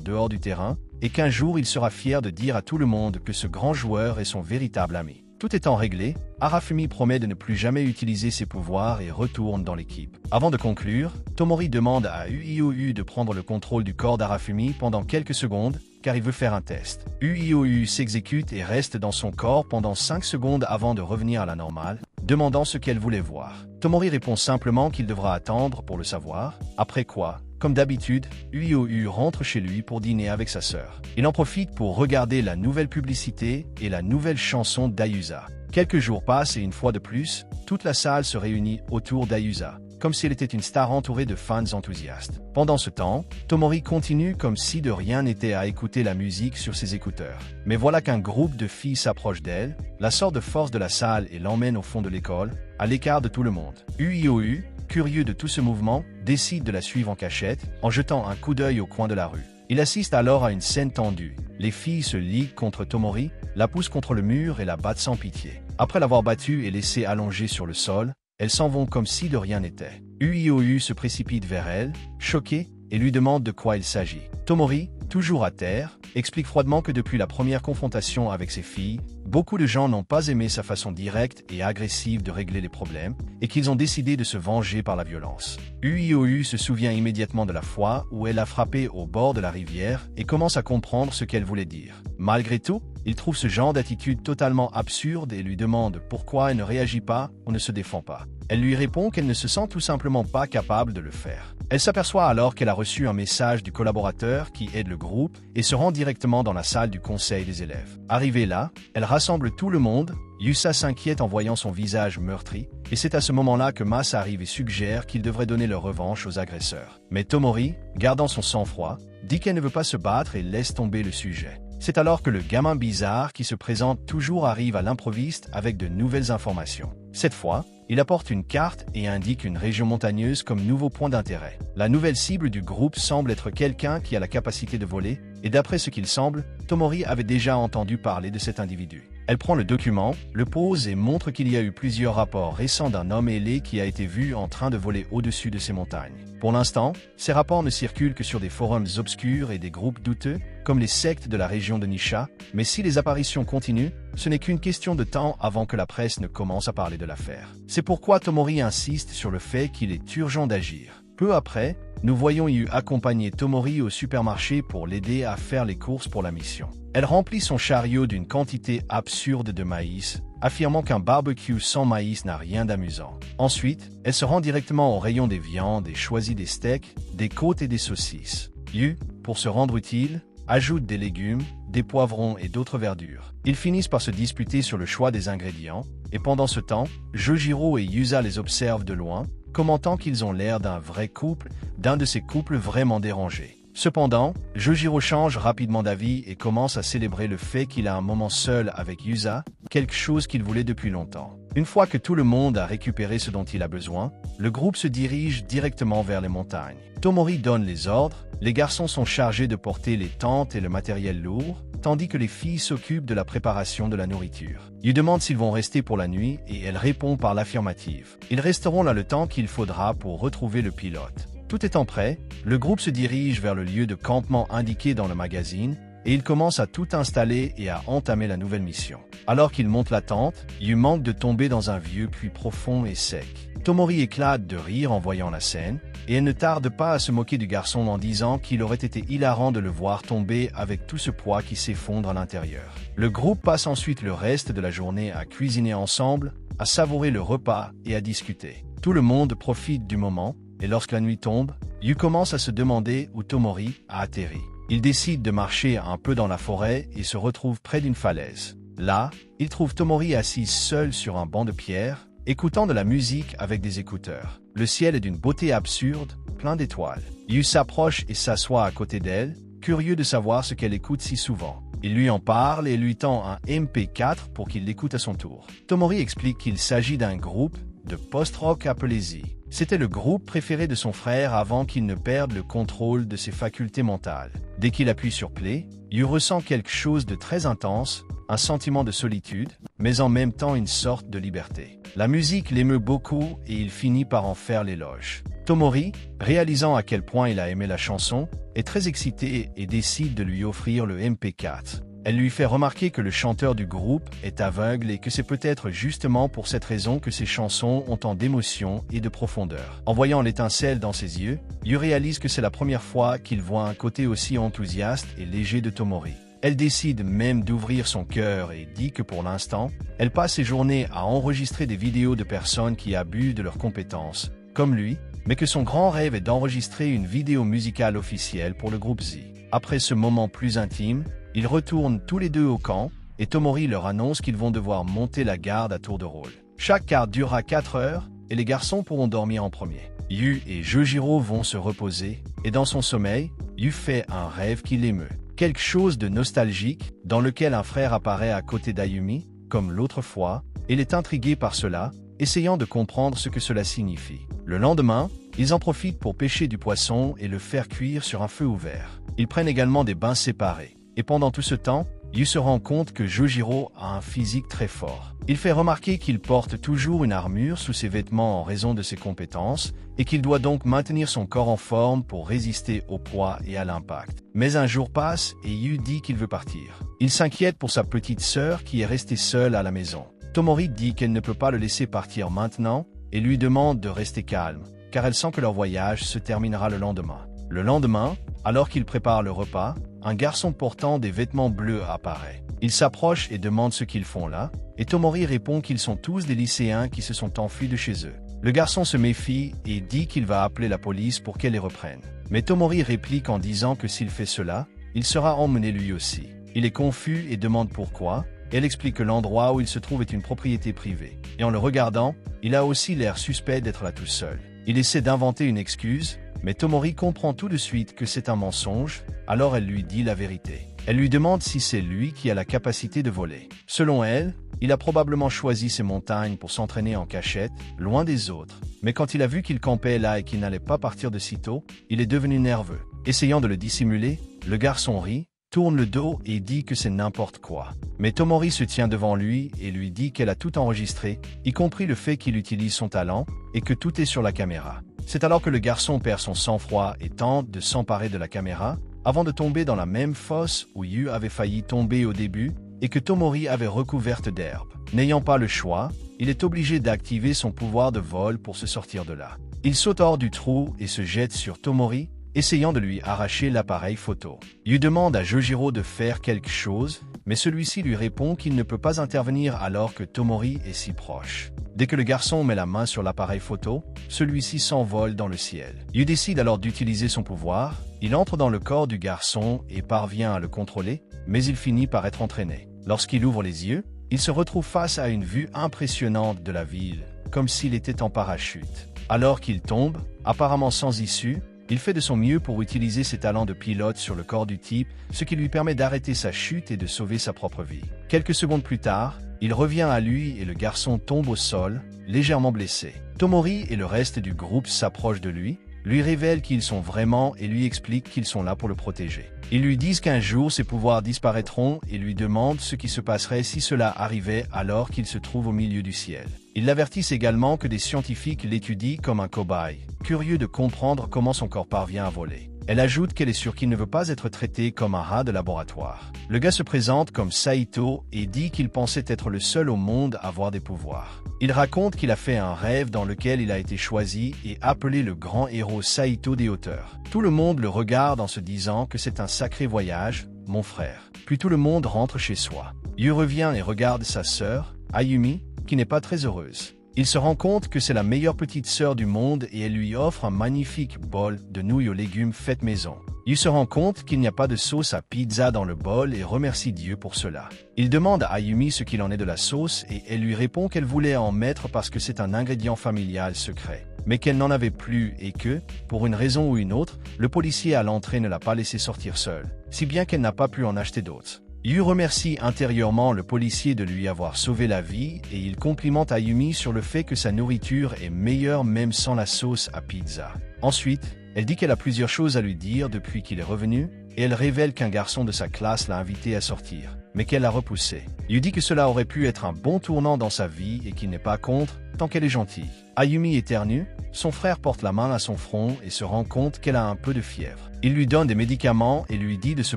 dehors du terrain, et qu'un jour il sera fier de dire à tout le monde que ce grand joueur est son véritable ami. Tout étant réglé, Arafumi promet de ne plus jamais utiliser ses pouvoirs et retourne dans l'équipe. Avant de conclure, Tomori demande à UIOU de prendre le contrôle du corps d'Arafumi pendant quelques secondes, car il veut faire un test. UIOU s'exécute et reste dans son corps pendant 5 secondes avant de revenir à la normale, demandant ce qu'elle voulait voir. Tomori répond simplement qu'il devra attendre pour le savoir, après quoi, comme d'habitude, UIOU rentre chez lui pour dîner avec sa sœur. Il en profite pour regarder la nouvelle publicité et la nouvelle chanson d'Ayusa. Quelques jours passent et une fois de plus, toute la salle se réunit autour d'Ayusa, comme si elle était une star entourée de fans enthousiastes. Pendant ce temps, Tomori continue comme si de rien n'était à écouter la musique sur ses écouteurs. Mais voilà qu'un groupe de filles s'approche d'elle, la sort de force de la salle et l'emmène au fond de l'école, à l'écart de tout le monde. UIOU, curieux de tout ce mouvement, décide de la suivre en cachette, en jetant un coup d'œil au coin de la rue. Il assiste alors à une scène tendue. Les filles se liguent contre Tomori, la poussent contre le mur et la battent sans pitié. Après l'avoir battue et laissée allongée sur le sol, elles s'en vont comme si de rien n'était. UIOU se précipite vers elle, choqué, et lui demande de quoi il s'agit. Tomori, toujours à terre, explique froidement que depuis la première confrontation avec ses filles, beaucoup de gens n'ont pas aimé sa façon directe et agressive de régler les problèmes, et qu'ils ont décidé de se venger par la violence. UIOU se souvient immédiatement de la fois où elle a frappé au bord de la rivière et commence à comprendre ce qu'elle voulait dire. Malgré tout, il trouve ce genre d'attitude totalement absurde et lui demande pourquoi elle ne réagit pas ou ne se défend pas. Elle lui répond qu'elle ne se sent tout simplement pas capable de le faire. Elle s'aperçoit alors qu'elle a reçu un message du collaborateur qui aide le groupe et se rend directement dans la salle du conseil des élèves. Arrivée là, elle rassemble tout le monde. Yusa s'inquiète en voyant son visage meurtri, et c'est à ce moment-là que Mas arrive et suggère qu'il devrait donner leur revanche aux agresseurs. Mais Tomori, gardant son sang-froid, dit qu'elle ne veut pas se battre et laisse tomber le sujet. C'est alors que le gamin bizarre qui se présente toujours arrive à l'improviste avec de nouvelles informations. Cette fois, il apporte une carte et indique une région montagneuse comme nouveau point d'intérêt. La nouvelle cible du groupe semble être quelqu'un qui a la capacité de voler, et d'après ce qu'il semble, Tomori avait déjà entendu parler de cet individu. Elle prend le document, le pose et montre qu'il y a eu plusieurs rapports récents d'un homme ailé qui a été vu en train de voler au-dessus de ces montagnes. Pour l'instant, ces rapports ne circulent que sur des forums obscurs et des groupes douteux, comme les sectes de la région de Nisha, mais si les apparitions continuent, ce n'est qu'une question de temps avant que la presse ne commence à parler de l'affaire. C'est pourquoi Tomori insiste sur le fait qu'il est urgent d'agir. Peu après, nous voyons Yu accompagner Tomori au supermarché pour l'aider à faire les courses pour la mission. Elle remplit son chariot d'une quantité absurde de maïs, affirmant qu'un barbecue sans maïs n'a rien d'amusant. Ensuite, elle se rend directement au rayon des viandes et choisit des steaks, des côtes et des saucisses. Yu, pour se rendre utile, ajoute des légumes, des poivrons et d'autres verdures. Ils finissent par se disputer sur le choix des ingrédients, et pendant ce temps, Jojiro et Yusa les observent de loin, commentant qu'ils ont l'air d'un vrai couple, d'un de ces couples vraiment dérangés. Cependant, Jojiro change rapidement d'avis et commence à célébrer le fait qu'il a un moment seul avec Yusa, quelque chose qu'il voulait depuis longtemps. Une fois que tout le monde a récupéré ce dont il a besoin, le groupe se dirige directement vers les montagnes. Tomori donne les ordres, les garçons sont chargés de porter les tentes et le matériel lourd, tandis que les filles s'occupent de la préparation de la nourriture. Ils demandent s'ils vont rester pour la nuit et elle répond par l'affirmative. Ils resteront là le temps qu'il faudra pour retrouver le pilote. Tout étant prêt, le groupe se dirige vers le lieu de campement indiqué dans le magazine et il commence à tout installer et à entamer la nouvelle mission. Alors qu'il monte la tente, Yu manque de tomber dans un vieux puits profond et sec. Tomori éclate de rire en voyant la scène, et elle ne tarde pas à se moquer du garçon en disant qu'il aurait été hilarant de le voir tomber avec tout ce poids qui s'effondre à l'intérieur. Le groupe passe ensuite le reste de la journée à cuisiner ensemble, à savourer le repas et à discuter. Tout le monde profite du moment, et lorsque la nuit tombe, Yu commence à se demander où Tomori a atterri. il décide de marcher un peu dans la forêt et se retrouve près d'une falaise. Là, il trouve Tomori assise seule sur un banc de pierre, écoutant de la musique avec des écouteurs. Le ciel est d'une beauté absurde, plein d'étoiles. Yu s'approche et s'assoit à côté d'elle, curieux de savoir ce qu'elle écoute si souvent. Il lui en parle et lui tend un MP4 pour qu'il l'écoute à son tour. Tomori explique qu'il s'agit d'un groupe de post-rock appelé Z. C'était le groupe préféré de son frère avant qu'il ne perde le contrôle de ses facultés mentales. Dès qu'il appuie sur play, Yu ressent quelque chose de très intense, un sentiment de solitude, mais en même temps une sorte de liberté. La musique l'émeut beaucoup et il finit par en faire l'éloge. Tomori, réalisant à quel point il a aimé la chanson, est très excité et décide de lui offrir le MP4. Elle lui fait remarquer que le chanteur du groupe est aveugle et que c'est peut-être justement pour cette raison que ses chansons ont tant d'émotion et de profondeur. En voyant l'étincelle dans ses yeux, Yu réalise que c'est la première fois qu'il voit un côté aussi enthousiaste et léger de Tomori. Elle décide même d'ouvrir son cœur et dit que pour l'instant, elle passe ses journées à enregistrer des vidéos de personnes qui abusent de leurs compétences, comme lui, mais que son grand rêve est d'enregistrer une vidéo musicale officielle pour le groupe Z. Après ce moment plus intime, ils retournent tous les deux au camp, et Tomori leur annonce qu'ils vont devoir monter la garde à tour de rôle. Chaque garde durera 4 heures, et les garçons pourront dormir en premier. Yu et Jojiro vont se reposer, et dans son sommeil, Yu fait un rêve qui l'émeut. Quelque chose de nostalgique, dans lequel un frère apparaît à côté d'Ayumi, comme l'autre fois, et il est intrigué par cela, essayant de comprendre ce que cela signifie. Le lendemain, ils en profitent pour pêcher du poisson et le faire cuire sur un feu ouvert. Ils prennent également des bains séparés. Et pendant tout ce temps, Yu se rend compte que Jojiro a un physique très fort. Il fait remarquer qu'il porte toujours une armure sous ses vêtements en raison de ses compétences et qu'il doit donc maintenir son corps en forme pour résister au poids et à l'impact. Mais un jour passe et Yu dit qu'il veut partir. Il s'inquiète pour sa petite sœur qui est restée seule à la maison. Tomori dit qu'elle ne peut pas le laisser partir maintenant et lui demande de rester calme, car elle sent que leur voyage se terminera le lendemain. Le lendemain, alors qu'ils préparent le repas, un garçon portant des vêtements bleus apparaît. Il s'approche et demande ce qu'ils font là, et Tomori répond qu'ils sont tous des lycéens qui se sont enfuis de chez eux. Le garçon se méfie et dit qu'il va appeler la police pour qu'elle les reprenne. Mais Tomori réplique en disant que s'il fait cela, il sera emmené lui aussi. Il est confus et demande pourquoi. Elle explique que l'endroit où il se trouve est une propriété privée. Et en le regardant, il a aussi l'air suspect d'être là tout seul. Il essaie d'inventer une excuse, mais Tomori comprend tout de suite que c'est un mensonge, alors elle lui dit la vérité. Elle lui demande si c'est lui qui a la capacité de voler. Selon elle, il a probablement choisi ces montagnes pour s'entraîner en cachette, loin des autres. Mais quand il a vu qu'il campait là et qu'il n'allait pas partir de sitôt, il est devenu nerveux. Essayant de le dissimuler, le garçon rit, tourne le dos et dit que c'est n'importe quoi. Mais Tomori se tient devant lui et lui dit qu'elle a tout enregistré, y compris le fait qu'il utilise son talent, et que tout est sur la caméra. C'est alors que le garçon perd son sang-froid et tente de s'emparer de la caméra, avant de tomber dans la même fosse où Yu avait failli tomber au début, et que Tomori avait recouverte d'herbe. N'ayant pas le choix, il est obligé d'activer son pouvoir de vol pour se sortir de là. Il saute hors du trou et se jette sur Tomori, essayant de lui arracher l'appareil photo. Yu demande à Jojiro de faire quelque chose, mais celui-ci lui répond qu'il ne peut pas intervenir alors que Tomori est si proche. Dès que le garçon met la main sur l'appareil photo, celui-ci s'envole dans le ciel. Yu décide alors d'utiliser son pouvoir, il entre dans le corps du garçon et parvient à le contrôler, mais il finit par être entraîné. Lorsqu'il ouvre les yeux, il se retrouve face à une vue impressionnante de la ville, comme s'il était en parachute. Alors qu'il tombe, apparemment sans issue, il fait de son mieux pour utiliser ses talents de pilote sur le corps du type, ce qui lui permet d'arrêter sa chute et de sauver sa propre vie. Quelques secondes plus tard, il revient à lui et le garçon tombe au sol, légèrement blessé. Tomori et le reste du groupe s'approchent de lui révèlent qui ils sont vraiment et lui expliquent qu'ils sont là pour le protéger. Ils lui disent qu'un jour ses pouvoirs disparaîtront et lui demandent ce qui se passerait si cela arrivait alors qu'il se trouve au milieu du ciel. Ils l'avertissent également que des scientifiques l'étudient comme un cobaye, curieux de comprendre comment son corps parvient à voler. Elle ajoute qu'elle est sûre qu'il ne veut pas être traité comme un rat de laboratoire. Le gars se présente comme Saito et dit qu'il pensait être le seul au monde à avoir des pouvoirs. Il raconte qu'il a fait un rêve dans lequel il a été choisi et appelé le grand héros Saito des hauteurs. Tout le monde le regarde en se disant que c'est un sacré voyage, mon frère. Puis tout le monde rentre chez soi. Yu revient et regarde sa sœur, Ayumi, qui n'est pas très heureuse. Il se rend compte que c'est la meilleure petite sœur du monde et elle lui offre un magnifique bol de nouilles aux légumes faites maison. Yu se rend compte qu'il n'y a pas de sauce à pizza dans le bol et remercie Dieu pour cela. Il demande à Ayumi ce qu'il en est de la sauce et elle lui répond qu'elle voulait en mettre parce que c'est un ingrédient familial secret, mais qu'elle n'en avait plus et que, pour une raison ou une autre, le policier à l'entrée ne l'a pas laissé sortir seule, si bien qu'elle n'a pas pu en acheter d'autres. Yu remercie intérieurement le policier de lui avoir sauvé la vie et il complimente Ayumi sur le fait que sa nourriture est meilleure même sans la sauce à pizza. Ensuite, elle dit qu'elle a plusieurs choses à lui dire depuis qu'il est revenu, et elle révèle qu'un garçon de sa classe l'a invité à sortir, mais qu'elle l'a repoussé. Yu dit que cela aurait pu être un bon tournant dans sa vie et qu'il n'est pas contre, tant qu'elle est gentille. Ayumi éternue, son frère porte la main à son front et se rend compte qu'elle a un peu de fièvre. Il lui donne des médicaments et lui dit de se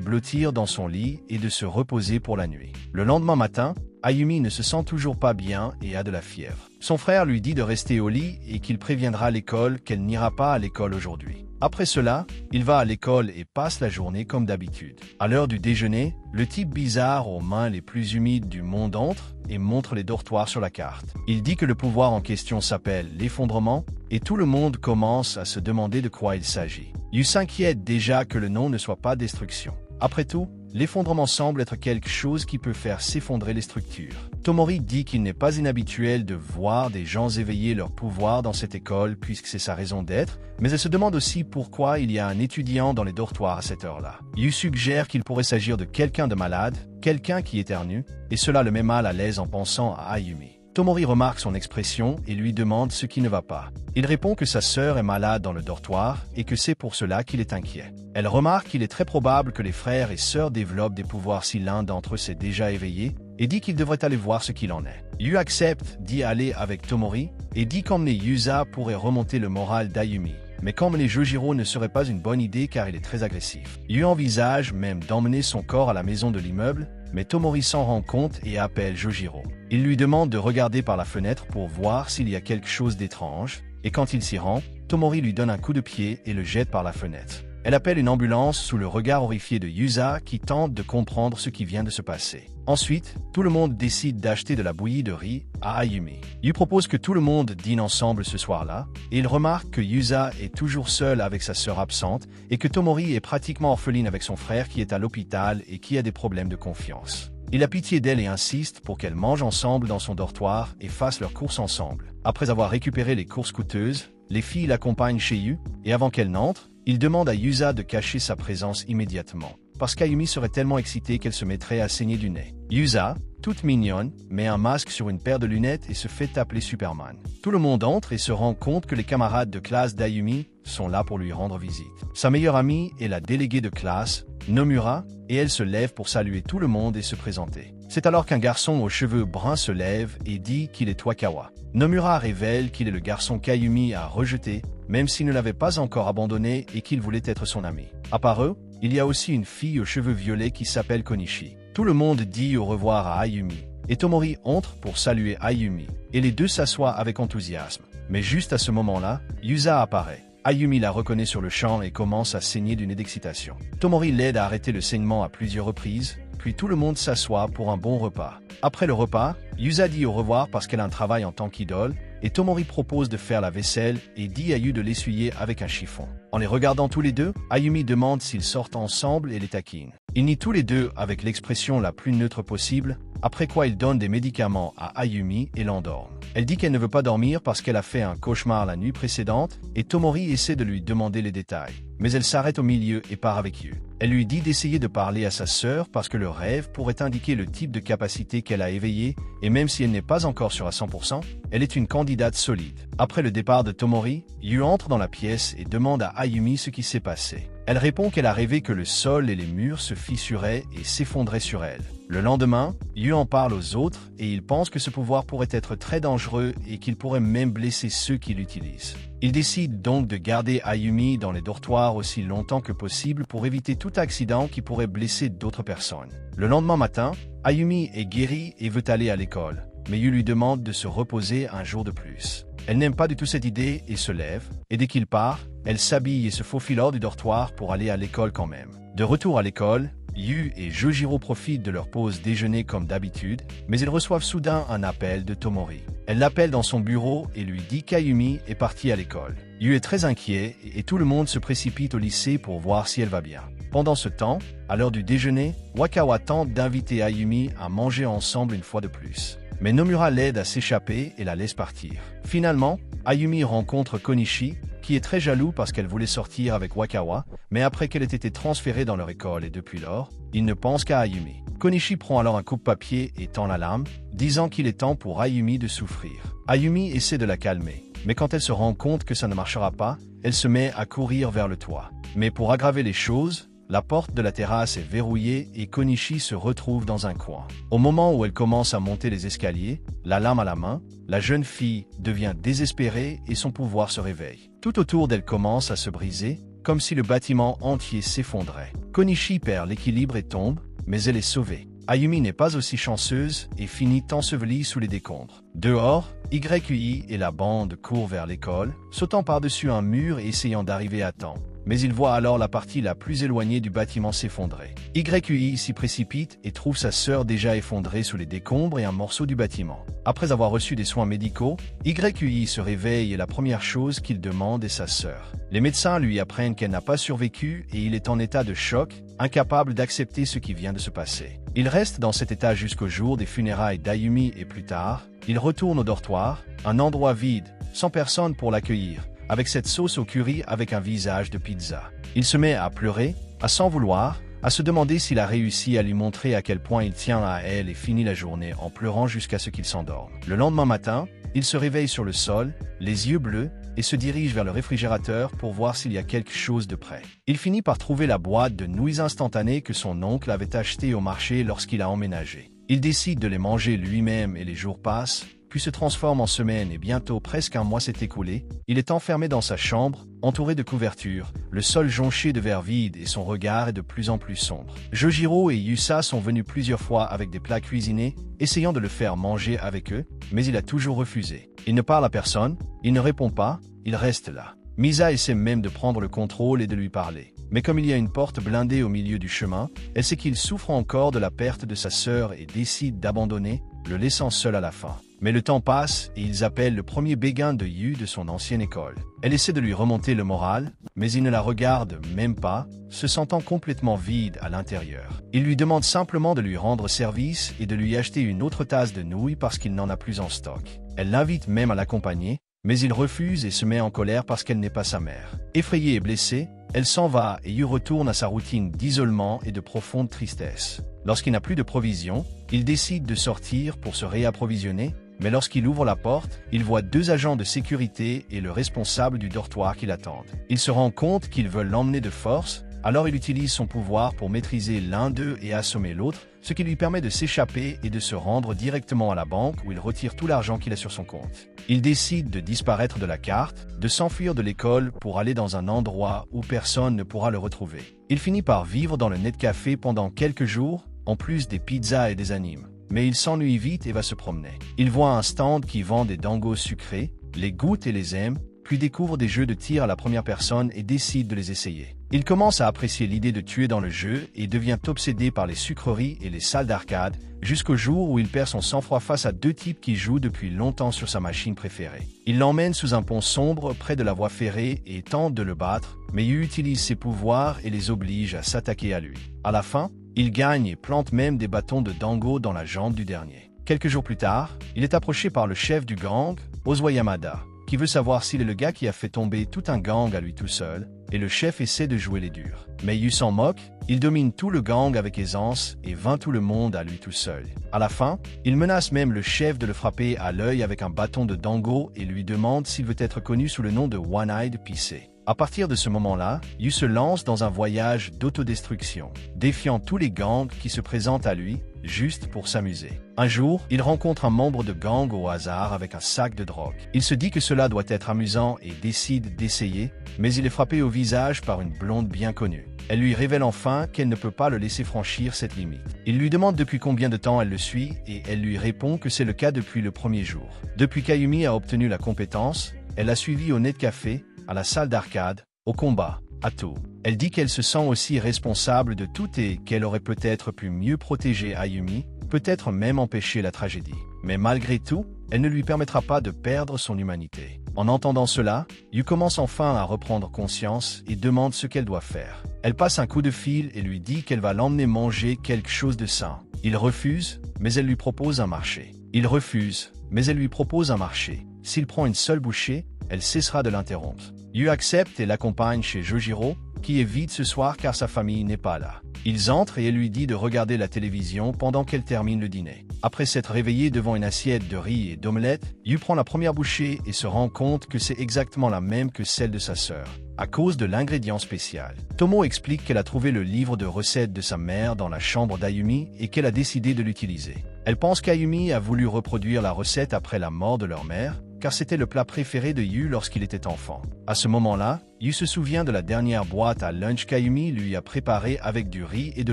blottir dans son lit et de se reposer pour la nuit. Le lendemain matin, Ayumi ne se sent toujours pas bien et a de la fièvre. Son frère lui dit de rester au lit et qu'il préviendra à l'école qu'elle n'ira pas à l'école aujourd'hui. Après cela, il va à l'école et passe la journée comme d'habitude. À l'heure du déjeuner, le type bizarre aux mains les plus humides du monde entre et montre les dortoirs sur la carte. Il dit que le pouvoir en question s'appelle l'effondrement et tout le monde commence à se demander de quoi il s'agit. Yu s'inquiète déjà que le nom ne soit pas destruction. Après tout, l'effondrement semble être quelque chose qui peut faire s'effondrer les structures. Tomori dit qu'il n'est pas inhabituel de voir des gens éveiller leur pouvoir dans cette école puisque c'est sa raison d'être, mais elle se demande aussi pourquoi il y a un étudiant dans les dortoirs à cette heure-là. Yu suggère qu'il pourrait s'agir de quelqu'un de malade, quelqu'un qui éternue, et cela le met mal à l'aise en pensant à Ayumi. Tomori remarque son expression et lui demande ce qui ne va pas. Il répond que sa sœur est malade dans le dortoir et que c'est pour cela qu'il est inquiet. Elle remarque qu'il est très probable que les frères et sœurs développent des pouvoirs si l'un d'entre eux s'est déjà éveillé et dit qu'il devrait aller voir ce qu'il en est. Yu accepte d'y aller avec Tomori et dit qu'emmener Yusa pourrait remonter le moral d'Ayumi. Mais qu'emmener Jojiro ne serait pas une bonne idée car il est très agressif. Yu envisage même d'emmener son corps à la maison de l'immeuble, mais Tomori s'en rend compte et appelle Jojiro. Il lui demande de regarder par la fenêtre pour voir s'il y a quelque chose d'étrange, et quand il s'y rend, Tomori lui donne un coup de pied et le jette par la fenêtre. Elle appelle une ambulance sous le regard horrifié de Yusa qui tente de comprendre ce qui vient de se passer. Ensuite, tout le monde décide d'acheter de la bouillie de riz à Ayumi. Yu propose que tout le monde dîne ensemble ce soir-là, et il remarque que Yusa est toujours seule avec sa sœur absente et que Tomori est pratiquement orpheline avec son frère qui est à l'hôpital et qui a des problèmes de confiance. Il a pitié d'elle et insiste pour qu'elles mangent ensemble dans son dortoir et fassent leurs courses ensemble. Après avoir récupéré les courses coûteuses, les filles l'accompagnent chez Yu, et avant qu'elle n'entre, il demande à Yusa de cacher sa présence immédiatement, parce qu'Ayumi serait tellement excitée qu'elle se mettrait à saigner du nez. Yusa, toute mignonne, met un masque sur une paire de lunettes et se fait appeler Superman. Tout le monde entre et se rend compte que les camarades de classe d'Ayumi sont là pour lui rendre visite. Sa meilleure amie est la déléguée de classe, Nomura, et elle se lève pour saluer tout le monde et se présenter. C'est alors qu'un garçon aux cheveux bruns se lève et dit qu'il est Twakawa. Nomura révèle qu'il est le garçon qu'Ayumi a rejeté, même s'il ne l'avait pas encore abandonné et qu'il voulait être son ami. À part eux, il y a aussi une fille aux cheveux violets qui s'appelle Konishi. Tout le monde dit au revoir à Ayumi, et Tomori entre pour saluer Ayumi, et les deux s'assoient avec enthousiasme. Mais juste à ce moment-là, Yusa apparaît. Ayumi la reconnaît sur le champ et commence à saigner du nez d'excitation. Tomori l'aide à arrêter le saignement à plusieurs reprises, puis tout le monde s'assoit pour un bon repas. Après le repas, Yusa dit au revoir parce qu'elle a un travail en tant qu'idole, et Tomori propose de faire la vaisselle et dit à Yu de l'essuyer avec un chiffon. En les regardant tous les deux, Ayumi demande s'ils sortent ensemble et les taquine. Ils nient tous les deux avec l'expression la plus neutre possible, après quoi il donne des médicaments à Ayumi et l'endorme. Elle dit qu'elle ne veut pas dormir parce qu'elle a fait un cauchemar la nuit précédente, et Tomori essaie de lui demander les détails. Mais elle s'arrête au milieu et part avec Yu. Elle lui dit d'essayer de parler à sa sœur parce que le rêve pourrait indiquer le type de capacité qu'elle a éveillée, et même si elle n'est pas encore sûre à 100%, elle est une candidate solide. Après le départ de Tomori, Yu entre dans la pièce et demande à Ayumi ce qui s'est passé. Elle répond qu'elle a rêvé que le sol et les murs se fissuraient et s'effondraient sur elle. Le lendemain, Yu en parle aux autres et il pense que ce pouvoir pourrait être très dangereux et qu'il pourrait même blesser ceux qui l'utilisent. Il décide donc de garder Ayumi dans les dortoirs aussi longtemps que possible pour éviter tout accident qui pourrait blesser d'autres personnes. Le lendemain matin, Ayumi est guérie et veut aller à l'école, mais Yu lui demande de se reposer un jour de plus. Elle n'aime pas du tout cette idée et se lève, et dès qu'il part, elle s'habille et se faufile hors du dortoir pour aller à l'école quand même. De retour à l'école, Yu et Jojiro profitent de leur pause déjeuner comme d'habitude, mais ils reçoivent soudain un appel de Tomori. Elle l'appelle dans son bureau et lui dit qu'Ayumi est partie à l'école. Yu est très inquiet et tout le monde se précipite au lycée pour voir si elle va bien. Pendant ce temps, à l'heure du déjeuner, Wakawa tente d'inviter Ayumi à manger ensemble une fois de plus. Mais Nomura l'aide à s'échapper et la laisse partir. Finalement, Ayumi rencontre Konishi, qui est très jaloux parce qu'elle voulait sortir avec Wakawa, mais après qu'elle ait été transférée dans leur école et depuis lors, il ne pense qu'à Ayumi. Konishi prend alors un coupe-papier et tend la lame, disant qu'il est temps pour Ayumi de souffrir. Ayumi essaie de la calmer, mais quand elle se rend compte que ça ne marchera pas, elle se met à courir vers le toit. Mais pour aggraver les choses, la porte de la terrasse est verrouillée et Konishi se retrouve dans un coin. Au moment où elle commence à monter les escaliers, la lame à la main, la jeune fille devient désespérée et son pouvoir se réveille. Tout autour d'elle commence à se briser, comme si le bâtiment entier s'effondrait. Konishi perd l'équilibre et tombe, mais elle est sauvée. Ayumi n'est pas aussi chanceuse et finit ensevelie sous les décombres. Dehors, YUI et la bande courent vers l'école, sautant par-dessus un mur et essayant d'arriver à temps. Mais il voit alors la partie la plus éloignée du bâtiment s'effondrer. YUI s'y précipite et trouve sa sœur déjà effondrée sous les décombres et un morceau du bâtiment. Après avoir reçu des soins médicaux, YUI se réveille et la première chose qu'il demande est sa sœur. Les médecins lui apprennent qu'elle n'a pas survécu et il est en état de choc, incapable d'accepter ce qui vient de se passer. Il reste dans cet état jusqu'au jour des funérailles d'Ayumi et plus tard, il retourne au dortoir, un endroit vide, sans personne pour l'accueillir, avec cette sauce au curry avec un visage de pizza. Il se met à pleurer, à s'en vouloir, à se demander s'il a réussi à lui montrer à quel point il tient à elle et finit la journée en pleurant jusqu'à ce qu'il s'endorme. Le lendemain matin, il se réveille sur le sol, les yeux bleus, et se dirige vers le réfrigérateur pour voir s'il y a quelque chose de prêt. Il finit par trouver la boîte de nouilles instantanées que son oncle avait achetée au marché lorsqu'il a emménagé. Il décide de les manger lui-même et les jours passent, puis se transforme en semaine et bientôt presque un mois s'est écoulé. Il est enfermé dans sa chambre, entouré de couvertures, le sol jonché de verre vide et son regard est de plus en plus sombre. Jojiro et Yusa sont venus plusieurs fois avec des plats cuisinés, essayant de le faire manger avec eux, mais il a toujours refusé. Il ne parle à personne, il ne répond pas, il reste là. Misa essaie même de prendre le contrôle et de lui parler. Mais comme il y a une porte blindée au milieu du chemin, elle sait qu'il souffre encore de la perte de sa sœur et décide d'abandonner, le laissant seul à la fin. Mais le temps passe et ils appellent le premier béguin de Yu de son ancienne école. Elle essaie de lui remonter le moral, mais il ne la regarde même pas, se sentant complètement vide à l'intérieur. Il lui demande simplement de lui rendre service et de lui acheter une autre tasse de nouilles parce qu'il n'en a plus en stock. Elle l'invite même à l'accompagner, mais il refuse et se met en colère parce qu'elle n'est pas sa mère. Effrayée et blessée, elle s'en va et Yu retourne à sa routine d'isolement et de profonde tristesse. Lorsqu'il n'a plus de provisions, il décide de sortir pour se réapprovisionner, mais lorsqu'il ouvre la porte, il voit 2 agents de sécurité et le responsable du dortoir qui l'attendent. Il se rend compte qu'ils veulent l'emmener de force, alors il utilise son pouvoir pour maîtriser l'un d'eux et assommer l'autre, ce qui lui permet de s'échapper et de se rendre directement à la banque où il retire tout l'argent qu'il a sur son compte. Il décide de disparaître de la carte, de s'enfuir de l'école pour aller dans un endroit où personne ne pourra le retrouver. Il finit par vivre dans le net café pendant quelques jours, en plus des pizzas et des animes. Mais il s'ennuie vite et va se promener. Il voit un stand qui vend des dangos sucrés, les goûte et les aime, puis découvre des jeux de tir à la première personne et décide de les essayer. Il commence à apprécier l'idée de tuer dans le jeu et devient obsédé par les sucreries et les salles d'arcade, jusqu'au jour où il perd son sang-froid face à 2 types qui jouent depuis longtemps sur sa machine préférée. Il l'emmène sous un pont sombre près de la voie ferrée et tente de le battre, mais Yu utilise ses pouvoirs et les oblige à s'attaquer à lui. À la fin, il gagne et plante même des bâtons de dango dans la jambe du dernier. Quelques jours plus tard, il est approché par le chef du gang, Ozwa Yamada, qui veut savoir s'il est le gars qui a fait tomber tout un gang à lui tout seul, et le chef essaie de jouer les durs. Mais Yu s'en moque, il domine tout le gang avec aisance et vainc tout le monde à lui tout seul. À la fin, il menace même le chef de le frapper à l'œil avec un bâton de dango et lui demande s'il veut être connu sous le nom de One-Eyed PC. À partir de ce moment-là, Yu se lance dans un voyage d'autodestruction, défiant tous les gangs qui se présentent à lui, juste pour s'amuser. Un jour, il rencontre un membre de gang au hasard avec un sac de drogue. Il se dit que cela doit être amusant et décide d'essayer, mais il est frappé au visage par une blonde bien connue. Elle lui révèle enfin qu'elle ne peut pas le laisser franchir cette limite. Il lui demande depuis combien de temps elle le suit et elle lui répond que c'est le cas depuis le premier jour. Depuis qu'Ayumi a obtenu la compétence, elle l'a suivi au net café, à la salle d'arcade, au combat. à tout. Elle dit qu'elle se sent aussi responsable de tout et qu'elle aurait peut-être pu mieux protéger Ayumi, peut-être même empêcher la tragédie. Mais malgré tout, elle ne lui permettra pas de perdre son humanité. En entendant cela, Yu commence enfin à reprendre conscience et demande ce qu'elle doit faire. Elle passe un coup de fil et lui dit qu'elle va l'emmener manger quelque chose de sain. Il refuse, mais elle lui propose un marché. Il refuse, mais elle lui propose un marché. S'il prend une seule bouchée, elle cessera de l'interrompre. Yu accepte et l'accompagne chez Jojiro, qui est vide ce soir car sa famille n'est pas là. Ils entrent et elle lui dit de regarder la télévision pendant qu'elle termine le dîner. Après s'être réveillée devant une assiette de riz et d'omelette, Yu prend la première bouchée et se rend compte que c'est exactement la même que celle de sa sœur, à cause de l'ingrédient spécial. Tomo explique qu'elle a trouvé le livre de recettes de sa mère dans la chambre d'Ayumi et qu'elle a décidé de l'utiliser. Elle pense qu'Ayumi a voulu reproduire la recette après la mort de leur mère, car c'était le plat préféré de Yu lorsqu'il était enfant. À ce moment-là, Yu se souvient de la dernière boîte à lunch qu'Ayumi lui a préparée avec du riz et de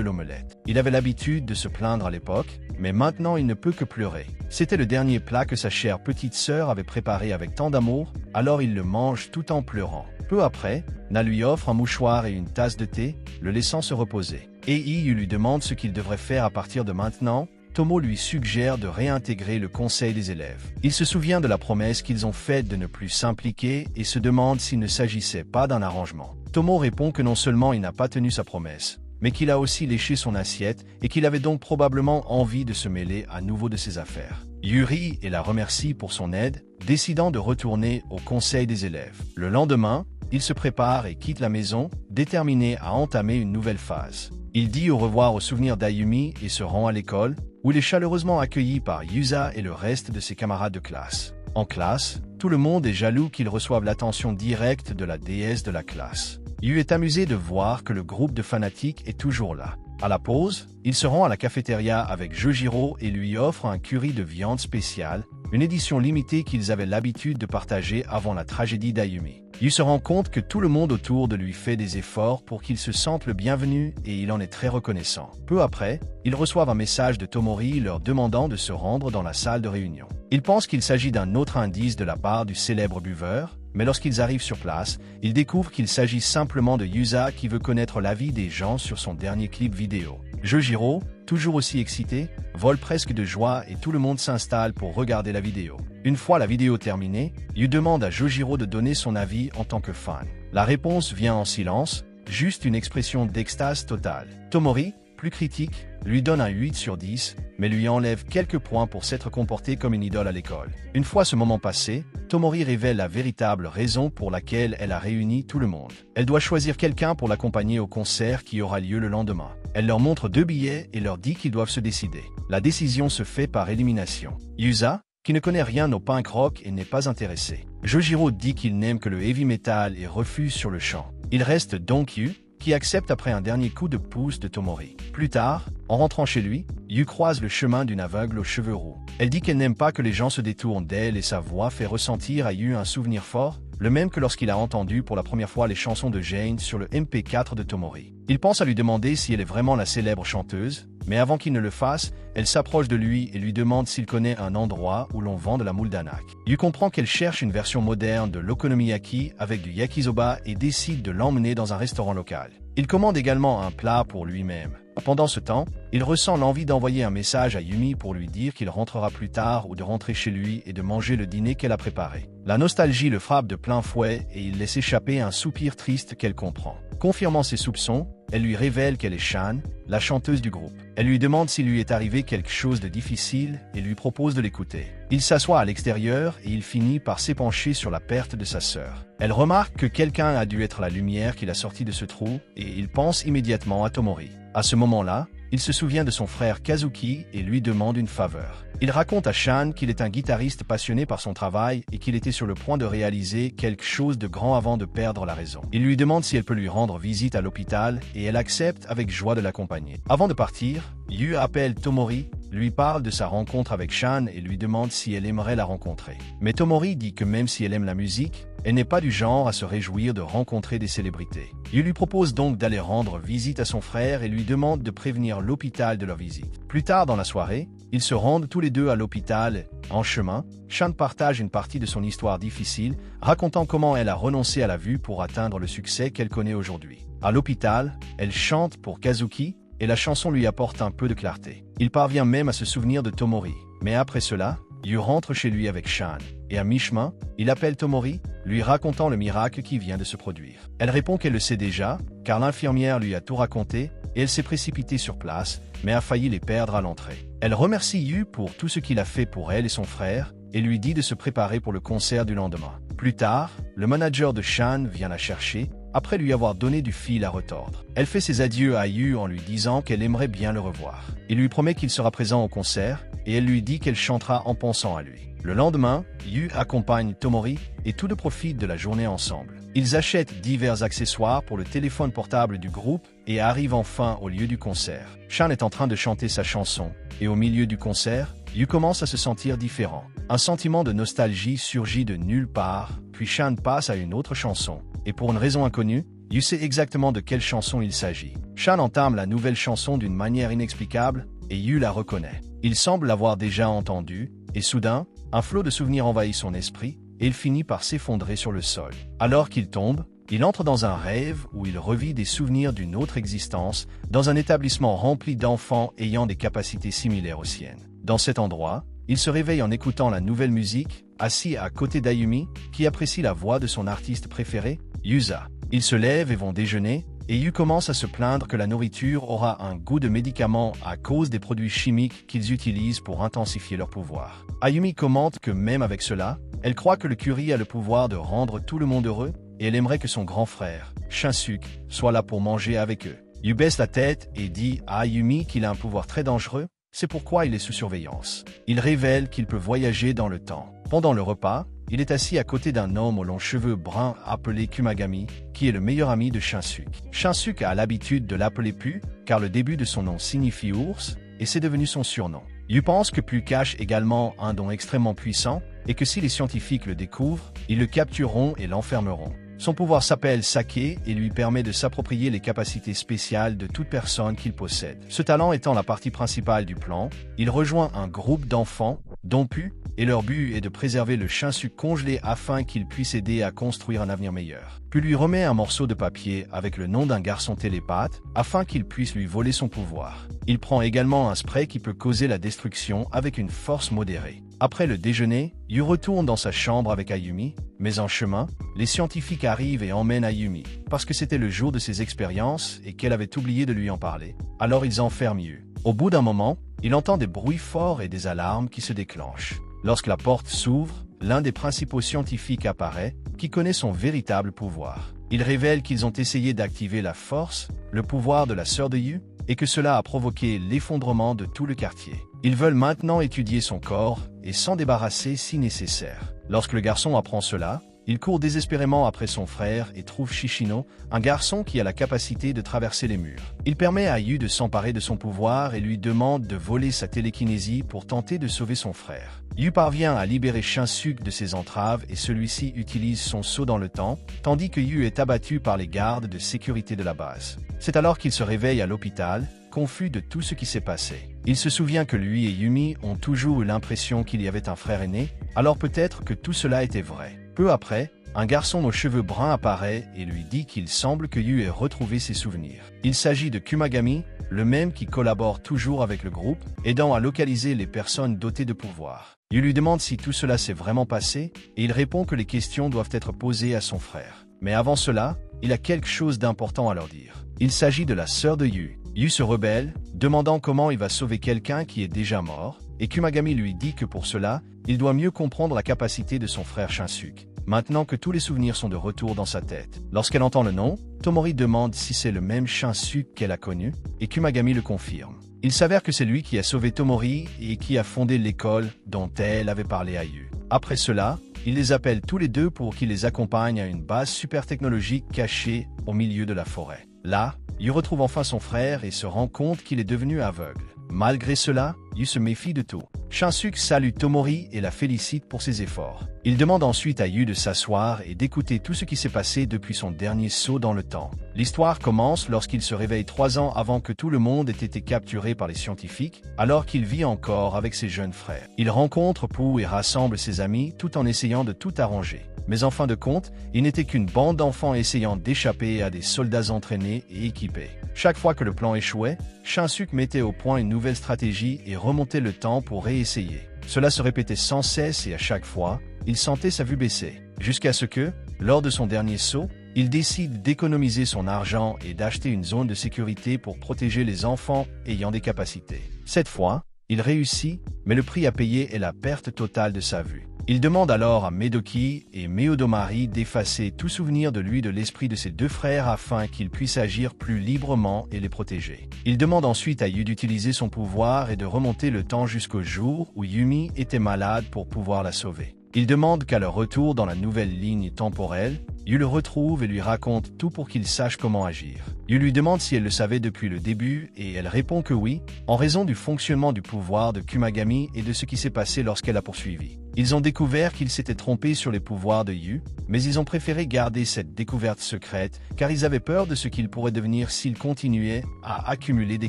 l'omelette. Il avait l'habitude de se plaindre à l'époque, mais maintenant il ne peut que pleurer. C'était le dernier plat que sa chère petite sœur avait préparé avec tant d'amour, alors il le mange tout en pleurant. Peu après, Na lui offre un mouchoir et une tasse de thé, le laissant se reposer. Et Yu lui demande ce qu'il devrait faire à partir de maintenant. Tomo lui suggère de réintégrer le conseil des élèves. Il se souvient de la promesse qu'ils ont faite de ne plus s'impliquer et se demande s'il ne s'agissait pas d'un arrangement. Tomo répond que non seulement il n'a pas tenu sa promesse, mais qu'il a aussi léché son assiette et qu'il avait donc probablement envie de se mêler à nouveau de ses affaires. Yuri et la remercie pour son aide, décidant de retourner au conseil des élèves. Le lendemain, il se prépare et quitte la maison, déterminé à entamer une nouvelle phase. Il dit au revoir aux souvenirs d'Ayumi et se rend à l'école, où il est chaleureusement accueilli par Yusa et le reste de ses camarades de classe. En classe, tout le monde est jaloux qu'il reçoive l'attention directe de la déesse de la classe. Yu est amusé de voir que le groupe de fanatiques est toujours là. À la pause, il se rend à la cafétéria avec Jojiro et lui offre un curry de viande spéciale, une édition limitée qu'ils avaient l'habitude de partager avant la tragédie d'Ayumi. Yu se rend compte que tout le monde autour de lui fait des efforts pour qu'il se sente le bienvenu et il en est très reconnaissant. Peu après, ils reçoivent un message de Tomori leur demandant de se rendre dans la salle de réunion. Ils pensent qu'il s'agit d'un autre indice de la part du célèbre buveur, mais lorsqu'ils arrivent sur place, ils découvrent qu'il s'agit simplement de Yusa qui veut connaître l'avis des gens sur son dernier clip vidéo. Jojiro, toujours aussi excité, vole presque de joie et tout le monde s'installe pour regarder la vidéo. Une fois la vidéo terminée, Yu demande à Jojiro de donner son avis en tant que fan. La réponse vient en silence, juste une expression d'extase totale. Tomori, plus critique, lui donne un 8 sur 10, mais lui enlève quelques points pour s'être comporté comme une idole à l'école. Une fois ce moment passé, Tomori révèle la véritable raison pour laquelle elle a réuni tout le monde. Elle doit choisir quelqu'un pour l'accompagner au concert qui aura lieu le lendemain. Elle leur montre 2 billets et leur dit qu'ils doivent se décider. La décision se fait par élimination. Yusa, qui ne connaît rien au punk rock et n'est pas intéressé. Jojiro dit qu'il n'aime que le heavy metal et refuse sur le champ. Il reste donc Yu, qui accepte après un dernier coup de pouce de Tomori. Plus tard, en rentrant chez lui, Yu croise le chemin d'une aveugle aux cheveux roux. Elle dit qu'elle n'aime pas que les gens se détournent d'elle et sa voix fait ressentir à Yu un souvenir fort, le même que lorsqu'il a entendu pour la première fois les chansons de Jane sur le MP4 de Tomori. Il pense à lui demander si elle est vraiment la célèbre chanteuse, mais avant qu'il ne le fasse, elle s'approche de lui et lui demande s'il connaît un endroit où l'on vend de la moule d'anak. Yu comprend qu'elle cherche une version moderne de l'okonomiyaki avec du yakisoba et décide de l'emmener dans un restaurant local. Il commande également un plat pour lui-même. Pendant ce temps, il ressent l'envie d'envoyer un message à Yumi pour lui dire qu'il rentrera plus tard ou de rentrer chez lui et de manger le dîner qu'elle a préparé. La nostalgie le frappe de plein fouet et il laisse échapper un soupir triste qu'elle comprend. Confirmant ses soupçons, elle lui révèle qu'elle est Shan, la chanteuse du groupe. Elle lui demande s'il lui est arrivé quelque chose de difficile et lui propose de l'écouter. Il s'assoit à l'extérieur et il finit par s'épancher sur la perte de sa sœur. Elle remarque que quelqu'un a dû être la lumière qui l'a sorti de ce trou et il pense immédiatement à Tomori. À ce moment-là, il se souvient de son frère Kazuki et lui demande une faveur. Il raconte à Shan qu'il est un guitariste passionné par son travail et qu'il était sur le point de réaliser quelque chose de grand avant de perdre la raison. Il lui demande si elle peut lui rendre visite à l'hôpital et elle accepte avec joie de l'accompagner. Avant de partir, Yu appelle Tomori, lui parle de sa rencontre avec Shan et lui demande si elle aimerait la rencontrer. Mais Tomori dit que même si elle aime la musique, elle n'est pas du genre à se réjouir de rencontrer des célébrités. Yu lui propose donc d'aller rendre visite à son frère et lui demande de prévenir l'hôpital de leur visite. Plus tard dans la soirée, ils se rendent tous les deux à l'hôpital. En chemin, Shan partage une partie de son histoire difficile, racontant comment elle a renoncé à la vue pour atteindre le succès qu'elle connaît aujourd'hui. À l'hôpital, elle chante pour Kazuki, et la chanson lui apporte un peu de clarté. Il parvient même à se souvenir de Tomori. Mais après cela, Yu rentre chez lui avec Shan, et à mi-chemin, il appelle Tomori, lui racontant le miracle qui vient de se produire. Elle répond qu'elle le sait déjà, car l'infirmière lui a tout raconté, et elle s'est précipitée sur place, mais a failli les perdre à l'entrée. Elle remercie Yu pour tout ce qu'il a fait pour elle et son frère, et lui dit de se préparer pour le concert du lendemain. Plus tard, le manager de Shan vient la chercher, après lui avoir donné du fil à retordre. Elle fait ses adieux à Yu en lui disant qu'elle aimerait bien le revoir. Il lui promet qu'il sera présent au concert, et elle lui dit qu'elle chantera en pensant à lui. Le lendemain, Yu accompagne Tomori, et tous deux profitent de la journée ensemble. Ils achètent divers accessoires pour le téléphone portable du groupe, et arrivent enfin au lieu du concert. Shan est en train de chanter sa chanson, et au milieu du concert, Yu commence à se sentir différent. Un sentiment de nostalgie surgit de nulle part, puis Shan passe à une autre chanson. Et pour une raison inconnue, Yu sait exactement de quelle chanson il s'agit. Shan entame la nouvelle chanson d'une manière inexplicable, et Yu la reconnaît. Il semble l'avoir déjà entendue, et soudain, un flot de souvenirs envahit son esprit, et il finit par s'effondrer sur le sol. Alors qu'il tombe, il entre dans un rêve où il revit des souvenirs d'une autre existence, dans un établissement rempli d'enfants ayant des capacités similaires aux siennes. Dans cet endroit, il se réveille en écoutant la nouvelle musique, assis à côté d'Ayumi, qui apprécie la voix de son artiste préféré, Yusa. Ils se lèvent et vont déjeuner, et Yu commence à se plaindre que la nourriture aura un goût de médicament à cause des produits chimiques qu'ils utilisent pour intensifier leur pouvoir. Ayumi commente que même avec cela, elle croit que le curry a le pouvoir de rendre tout le monde heureux, et elle aimerait que son grand frère, Shinsuke, soit là pour manger avec eux. Yu baisse la tête et dit à Ayumi qu'il a un pouvoir très dangereux, c'est pourquoi il est sous surveillance. Il révèle qu'il peut voyager dans le temps. Pendant le repas, il est assis à côté d'un homme aux longs cheveux bruns appelé Kumagami, qui est le meilleur ami de Shinsuke. Shinsuke a l'habitude de l'appeler Pu, car le début de son nom signifie ours, et c'est devenu son surnom. Yu pense que Pu cache également un don extrêmement puissant, et que si les scientifiques le découvrent, ils le captureront et l'enfermeront. Son pouvoir s'appelle Sake et lui permet de s'approprier les capacités spéciales de toute personne qu'il possède. Ce talent étant la partie principale du plan, il rejoint un groupe d'enfants, dont Pu, et leur but est de préserver le Shinsuke congelé afin qu'il puisse aider à construire un avenir meilleur. Pu lui remet un morceau de papier avec le nom d'un garçon télépathe afin qu'il puisse lui voler son pouvoir. Il prend également un spray qui peut causer la destruction avec une force modérée. Après le déjeuner, Yu retourne dans sa chambre avec Ayumi, mais en chemin, les scientifiques arrivent et emmènent Ayumi, parce que c'était le jour de ses expériences et qu'elle avait oublié de lui en parler. Alors ils enferment Yu. Au bout d'un moment, il entend des bruits forts et des alarmes qui se déclenchent. Lorsque la porte s'ouvre, l'un des principaux scientifiques apparaît, qui connaît son véritable pouvoir. Il révèle qu'ils ont essayé d'activer la force, le pouvoir de la sœur de Yu, et que cela a provoqué l'effondrement de tout le quartier. Ils veulent maintenant étudier son corps et s'en débarrasser si nécessaire. Lorsque le garçon apprend cela, il court désespérément après son frère et trouve Shishino, un garçon qui a la capacité de traverser les murs. Il permet à Yu de s'emparer de son pouvoir et lui demande de voler sa télékinésie pour tenter de sauver son frère. Yu parvient à libérer Shinsuke de ses entraves et celui-ci utilise son saut dans le temps, tandis que Yu est abattu par les gardes de sécurité de la base. C'est alors qu'il se réveille à l'hôpital, confus de tout ce qui s'est passé. Il se souvient que lui et Yumi ont toujours eu l'impression qu'il y avait un frère aîné, alors peut-être que tout cela était vrai. Peu après, un garçon aux cheveux bruns apparaît et lui dit qu'il semble que Yu ait retrouvé ses souvenirs. Il s'agit de Kumagami, le même qui collabore toujours avec le groupe, aidant à localiser les personnes dotées de pouvoir. Yu lui demande si tout cela s'est vraiment passé, et il répond que les questions doivent être posées à son frère. Mais avant cela, il a quelque chose d'important à leur dire. Il s'agit de la sœur de Yu. Yu se rebelle, demandant comment il va sauver quelqu'un qui est déjà mort, et Kumagami lui dit que pour cela, il doit mieux comprendre la capacité de son frère Shinsuke. Maintenant que tous les souvenirs sont de retour dans sa tête. Lorsqu'elle entend le nom, Tomori demande si c'est le même Shinsuke qu'elle a connu, et Kumagami le confirme. Il s'avère que c'est lui qui a sauvé Tomori et qui a fondé l'école dont elle avait parlé à Yu. Après cela, il les appelle tous les deux pour qu'ils les accompagnent à une base super technologique cachée au milieu de la forêt. Là, Yu retrouve enfin son frère et se rend compte qu'il est devenu aveugle. Malgré cela, Yu se méfie de tout. Shinsuke salue Tomori et la félicite pour ses efforts. Il demande ensuite à Yu de s'asseoir et d'écouter tout ce qui s'est passé depuis son dernier saut dans le temps. L'histoire commence lorsqu'il se réveille 3 ans avant que tout le monde ait été capturé par les scientifiques, alors qu'il vit encore avec ses jeunes frères. Il rencontre Pooh et rassemble ses amis tout en essayant de tout arranger. Mais en fin de compte, il n'était qu'une bande d'enfants essayant d'échapper à des soldats entraînés et équipés. Chaque fois que le plan échouait, Shinsuke mettait au point une nouvelle stratégie et remontait le temps pour réessayer. Cela se répétait sans cesse et à chaque fois, il sentait sa vue baisser. Jusqu'à ce que, lors de son dernier saut, il décide d'économiser son argent et d'acheter une zone de sécurité pour protéger les enfants ayant des capacités. Cette fois, il réussit, mais le prix à payer est la perte totale de sa vue. Il demande alors à Medoki et Meodomari d'effacer tout souvenir de lui de l'esprit de ses 2 frères afin qu'ils puissent agir plus librement et les protéger. Il demande ensuite à Yu d'utiliser son pouvoir et de remonter le temps jusqu'au jour où Yumi était malade pour pouvoir la sauver. Il demande qu'à leur retour dans la nouvelle ligne temporelle, Yu le retrouve et lui raconte tout pour qu'il sache comment agir. Yu lui demande si elle le savait depuis le début et elle répond que oui, en raison du fonctionnement du pouvoir de Kumagami et de ce qui s'est passé lorsqu'elle l'a poursuivi. Ils ont découvert qu'ils s'étaient trompés sur les pouvoirs de Yu, mais ils ont préféré garder cette découverte secrète car ils avaient peur de ce qu'il pourrait devenir s'il continuait à accumuler des